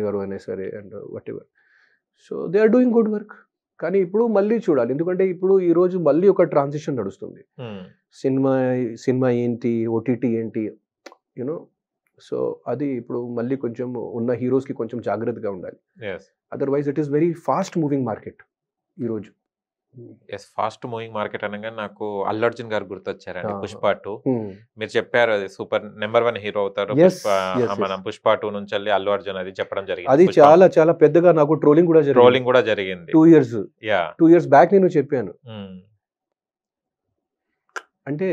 గారు అయినా సరే and whatever. So they are doing good work. కానీ ఇప్పుడు మళ్ళీ చూడాలి, ఎందుకంటే ఇప్పుడు ఈరోజు మళ్ళీ ఒక ట్రాన్సిషన్ నడుస్తుంది. సినిమా ఏంటి, ఓటీటీ ఏంటి, యూనో. సో అది ఇప్పుడు మళ్ళీ కొంచెం ఉన్న హీరోస్కి కొంచెం జాగ్రత్తగా ఉండాలి. Otherwise it is very fast moving market ఈరోజు. ఫాస్ట్ మూవింగ్ మార్కెట్ అనగా నాకు అల్లు అర్జున్ గారు గుర్తొచ్చారండి. పుష్ప 2 మీరు చెప్పారు అది సూపర్ నెంబర్ 1 హీరో అవుతారు. మన పుష్ప 2 నుంచి వెళ్ళి అల్లు అర్జున్ అది చెప్పడం జరిగింది. అది చాలా చాలా పెద్దగా నాకు ట్రోలింగ్ కూడా జరిగింది 2 years 2 years బ్యాక్ నేను చెప్పాను. అంటే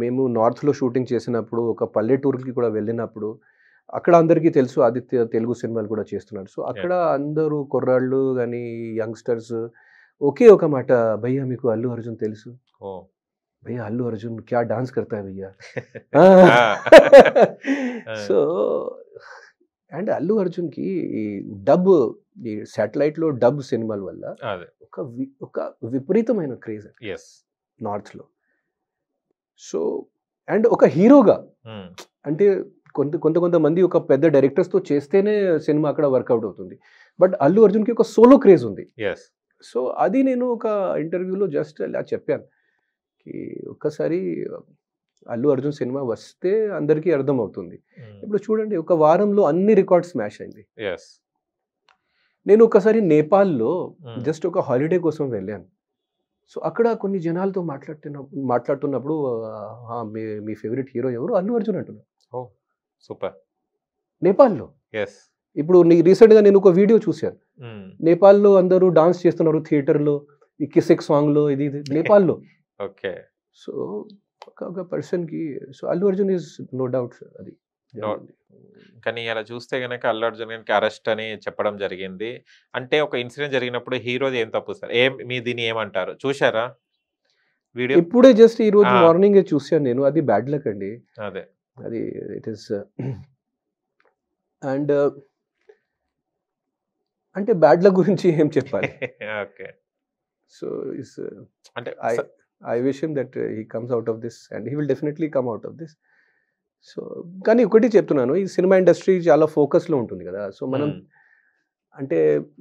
మేము నార్త్లో షూటింగ్ చేసినప్పుడు ఒక పల్లెటూరుకి కూడా వెళ్ళినప్పుడు అక్కడ అందరికీ తెలుసు ఆదిత్య తెలుగు సినిమాలు కూడా చేస్తున్నాడు. సో అక్కడ అందరూ కుర్రాళ్ళు కానీ యంగ్స్టర్స్ ఒకే ఒక మాట, భయ్యా మీకు అల్లు అర్జున్ తెలుసు, భయ్యా అల్లు అర్జున్ క్యా డాన్స్ కర్తా భయ్యా. సో అండ్ అల్లు అర్జున్కి ఈ డబ్ ఈ శాటిలైట్లో డబ్ సినిమాల వల్ల ఒక విపరీతమైన క్రేజ్ నార్త్లో. సో అండ్ ఒక హీరోగా అంటే కొంతమంది ఒక పెద్ద డైరెక్టర్స్తో చేస్తేనే సినిమా అక్కడ వర్కౌట్ అవుతుంది. బట్ అల్లు అర్జున్కి ఒక సోలో క్రేజ్ ఉంది. సో అది నేను ఒక ఇంటర్వ్యూలో జస్ట్ అలా చెప్పాను కి ఒక్కసారి అల్లు అర్జున్ సినిమా వస్తే అందరికీ అర్థమవుతుంది. ఇప్పుడు చూడండి ఒక వారంలో అన్ని రికార్డ్స్ స్మాష్ అయింది. నేను ఒకసారి నేపాల్లో జస్ట్ ఒక హాలిడే కోసం వెళ్ళాను. సో అక్కడ కొన్ని జనాలతో మాట్లాడుతున్నప్పుడు మీ ఫేవరెట్ హీరో ఎవరు, అల్లు అర్జున్ అంటున్నారు. సూపర్. నేపాల్లో ఇప్పుడు రీసెంట్గా నేను ఒక వీడియో చూశాను. నేపాల్లో అందరూ డాన్స్ చేస్తున్నారు థియేటర్లో, ఈ కిసెక్ సాంగ్లో, ఇది నేపాల్లో. ఓకే. సో ఒక పర్సన్కి so Allu Arjun is no doubt అది. కానీ అలా చూస్తే కనుక అల్లు అర్జున్ గారికి అరెస్ట్ అని చెప్పడం జరిగింది. అంటే ఒక ఇన్సిడెంట్ జరిగినప్పుడు హీరోది ఏం తప్పు సార్? మీ దీన్ని ఏమంటారు? చూసారా వీడియో? ఇప్పుడే జస్ట్ ఈ రోజు మార్నింగ్ చూసాను నేను. అది బ్యాడ్ లక్ అండి. అదే అది ఇట్ ఈస్ అండ్ అంటే బ్యాడ్ లక్ గురించి ఏం చెప్పాలి. ఓకే. సో ఇస్ అంటే I wish him that he comes out of this and he will definitely come out of this. So కానీ ఒకటి చెప్తున్నాను, ఈ సినిమా ఇండస్ట్రీ చాలా ఫోకస్లో ఉంటుంది కదా. సో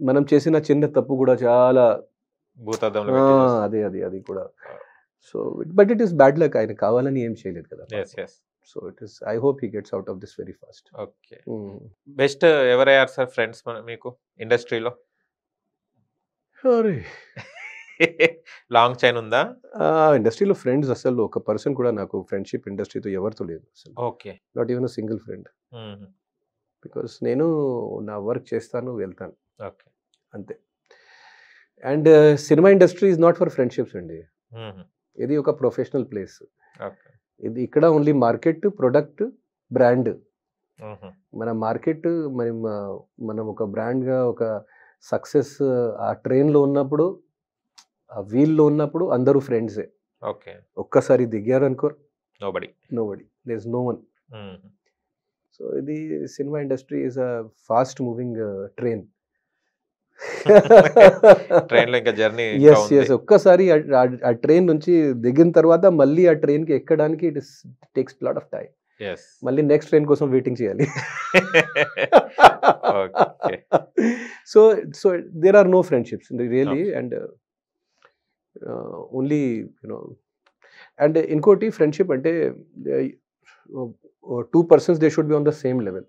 మనం చేసిన చిన్న తప్పు కూడా చాలా అది కూడా. So but it is bad luck. ఆయన కావాలని ఏం చేయలేదు కదా. So it is I hope he gets out of this very fast. Okay. Best ఎవరయ్యారు సార్ ఫ్రెండ్స్ మీకు ఇండస్ట్రీలో? లాంగ్ చైన్ ఉందా ఇండస్ట్రీలో? ఫ్రెండ్స్ అసలు ఒక పర్సన్ కూడా నాకు ఫ్రెండ్షిప్ ఇండస్ట్రీతో ఎవరితో లేదు అసలు. Okay. Not even a single friend. Because నేను నా వర్క్ చేస్తాను, వెళ్తాను, అంతే. And cinema industry is not for friendships అండి. ఇది ఒక ప్రొఫెషనల్ ప్లేస్. ఇది ఇక్కడ ఓన్లీ మార్కెట్, ప్రొడక్ట్, బ్రాండ్. మన మార్కెట్ మనం ఒక బ్రాండ్గా ఒక సక్సెస్ ఆ ట్రైన్లో ఉన్నప్పుడు, ఆ వీల్లో ఉన్నప్పుడు అందరూ ఫ్రెండ్సే. ఓకే. ఒక్కసారి దిగారు అనుకో nobody there is no one. So ఇది cinema industry is a fast moving train. ట్రైన్లో ఇంకా జర్నీ. ఎస్ ఒక్కసారి ఆ ట్రైన్ నుంచి దిగిన తర్వాత మళ్ళీ ఆ ట్రైన్కి ఎక్కడానికి it takes lot of time. మళ్ళీ నెక్స్ట్ ట్రైన్ కోసం వెయిటింగ్ చేయాలి. So there are no friendships really. And only you know and ఇంకోటి ఫ్రెండ్షిప్ అంటే 2 persons they should be on the same level.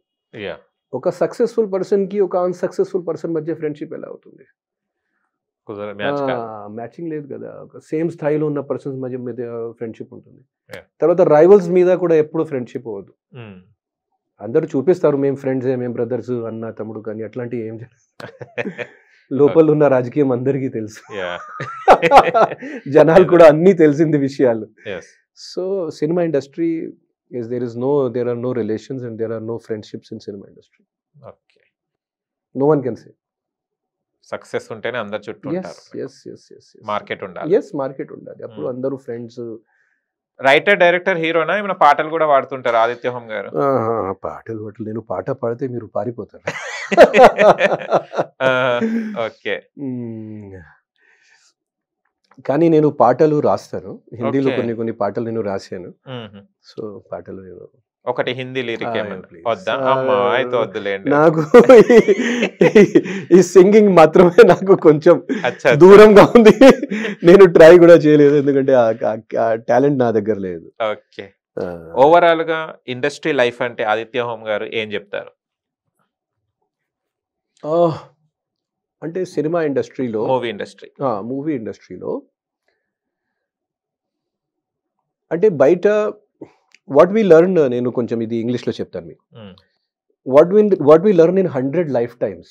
ఒక సక్సెస్ఫుల్ పర్సన్కి ఒక అన్సక్సెస్ఫుల్ పర్సన్ మధ్య ఫ్రెండ్షిప్ ఎలా అవుతుంది? మ్యాచింగ్ లేదు కదా. ఒక సేమ్ స్థాయిలో ఉన్న పర్సన్స్ మధ్య ఫ్రెండ్షిప్ ఉంటుంది. తర్వాత రైవల్స్ మీద కూడా ఎప్పుడు ఫ్రెండ్షిప్ అవ్వదు. అందరూ చూపిస్తారు మేము ఫ్రెండ్సే, మేము బ్రదర్స్, అన్న తమ్ముడు, కానీ అట్లాంటివి ఏం లోపల ఉన్న రాజకీయం అందరికీ తెలుసు. జనాలు కూడా అన్నీ తెలిసింది విషయాలు. So cinema industry there are no relations and there are no friendships in cinema industry. Okay. No one can say. Success ఉంటేనే అందరు చుట్టూ ఉంటారు. Yes. మార్కెట్ ఉండాలి. Yes, మార్కెట్ ఉండాలి. అప్పుడు అందరూ ఫ్రెండ్స్. రైటర్, డైరెక్టర్, హీరోనా? ఏమైనా పాటలు కూడా పాడుతుంటారు ఆదిత్య హోమ్ గారు? పాటలు నేను పాట పాడితే మీరు పారిపోతారు. ఓకే. కానీ నేను పాటలు రాస్తాను. హిందీలో కొన్ని పాటలు నేను రాశాను. సో పాటలు నేను ఒకటి హిందీ లిరిక్ వద్దా? అయితే వద్దులేండి. నాకు ఈ సింగింగ్ మాత్రమే నాకు కొంచెం దూరంగా ఉంది. నేను ట్రై కూడా చేయలేదు, ఎందుకంటే ఆ టాలెంట్ నా దగ్గర లేదు. ఓకే. ఓవరాల్ గా ఇండస్ట్రీ లైఫ్ అంటే ఆదిత్య హోమ్ గారు ఏం చెప్తారు? అంటే సినిమా ఇండస్ట్రీలో, మూవీ ఇండస్ట్రీలో అంటే బయట వాట్ వీ లెర్న్, నేను కొంచెం ఇది ఇంగ్లీష్లో చెప్తాను మీకు. What we learn in 100 lifetimes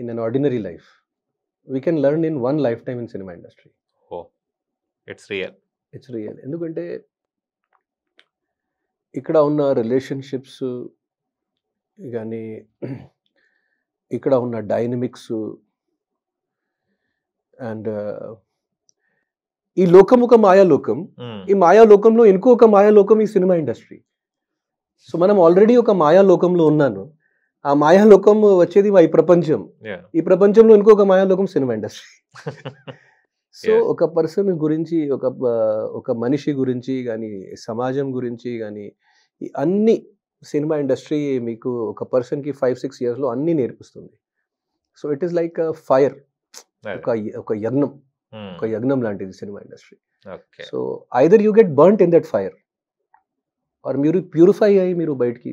in an ordinary life, we can learn in 1 lifetime in cinema industry. Oh, it's real. ఎందుకంటే ఇక్కడ ఉన్న రిలేషన్షిప్స్ కానీ, ఇక్కడ ఉన్న డైనమిక్స్, అండ్ ఈ లోకం ఒక మాయాలోకం. ఈ మాయాలోకంలో ఇంకొక మాయాలోకం ఈ సినిమా ఇండస్ట్రీ. సో మనం ఆల్రెడీ ఒక మాయాలోకంలో ఉన్నాను. ఆ మాయాలోకం వచ్చేది ఈ ప్రపంచం. ఈ ప్రపంచంలో ఇంకొక మాయాలోకం సినిమా ఇండస్ట్రీ. సో ఒక పర్సన్ గురించి, ఒక మనిషి గురించి కానీ, సమాజం గురించి కానీ, అన్ని సినిమా ఇండస్ట్రీ మీకు ఒక పర్సన్కి 5-6 yearsలో అన్నీ నేర్పిస్తుంది. So it is like fire, ఒక యజ్ఞం లాంటిది cinema industry. So either you get burnt in that fire, or మీరు ప్యూరిఫై అయ్యి మీరు బయటికి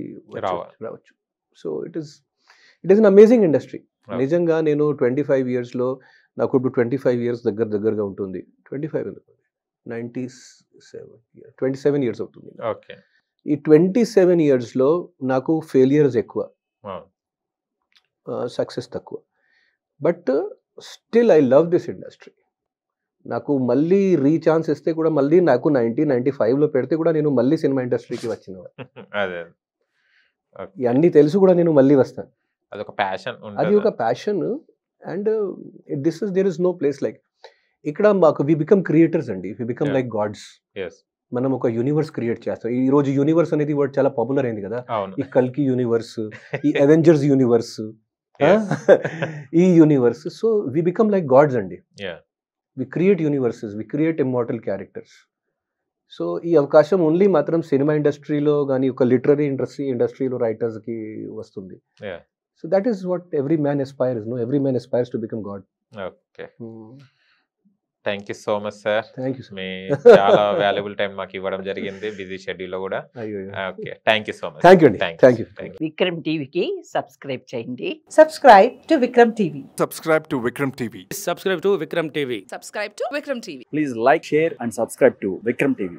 రావచ్చు. So it is an amazing industry. నిజంగా నేను 25 yearsలో, నాకు ఇప్పుడు 25 years దగ్గరగా ఉంటుంది. 27 years అవుతుంది. ఈ 27 yearsలో నాకు ఫెయిలియర్స్ ఎక్కువ, సక్సెస్ తక్కువ. But still I love this industry. నాకు మళ్ళీ రీఛాన్స్ ఇస్తే కూడా, మళ్ళీ నాకు 1995లో పెడితే కూడా నేను మళ్ళీ సినిమా ఇండస్ట్రీకి వచ్చిన అన్నీ తెలుసు కూడా నేను మళ్ళీ వస్తాను. అది ఒక passion. And there is no place like ఇక్కడ మాకు వి బికమ్ క్రియేటర్స్ అండి. We become like gods. మనం ఒక యూనివర్స్ క్రియేట్ చేస్తాం. ఈ రోజు యూనివర్స్ అనేది వర్డ్ చాలా పాపులర్ అయింది కదా. ఈ కల్కి యూనివర్స్, ఈ అవెంజర్స్ యూనివర్స్, ఈ universe. So we become like gods అండి. We create universes, we create immortal characters. So ఈ అవకాశం ఓన్లీ మాత్రం సినిమా ఇండస్ట్రీలో కానీ, ఒక లిటరరీ ఇండస్ట్రీలో రైటర్స్కి వస్తుంది. So that is what every man aspires. Every man aspires to become god. Okay, thank you so much sir. Thank you. మీ చాలా వాల్యుబుల్ టైం మాకు ఇవ్వడం జరిగింది బిజీ షెడ్యూల్ లో కూడా. Okay, thank you so much. Thank you అండి. Thank you. Vikram టీవీకి subscribe చేయండి. Subscribe to Vikram TV. Subscribe to Vikram TV. Subscribe to Vikram TV. Subscribe to Vikram TV. Please like, share and subscribe to Vikram TV.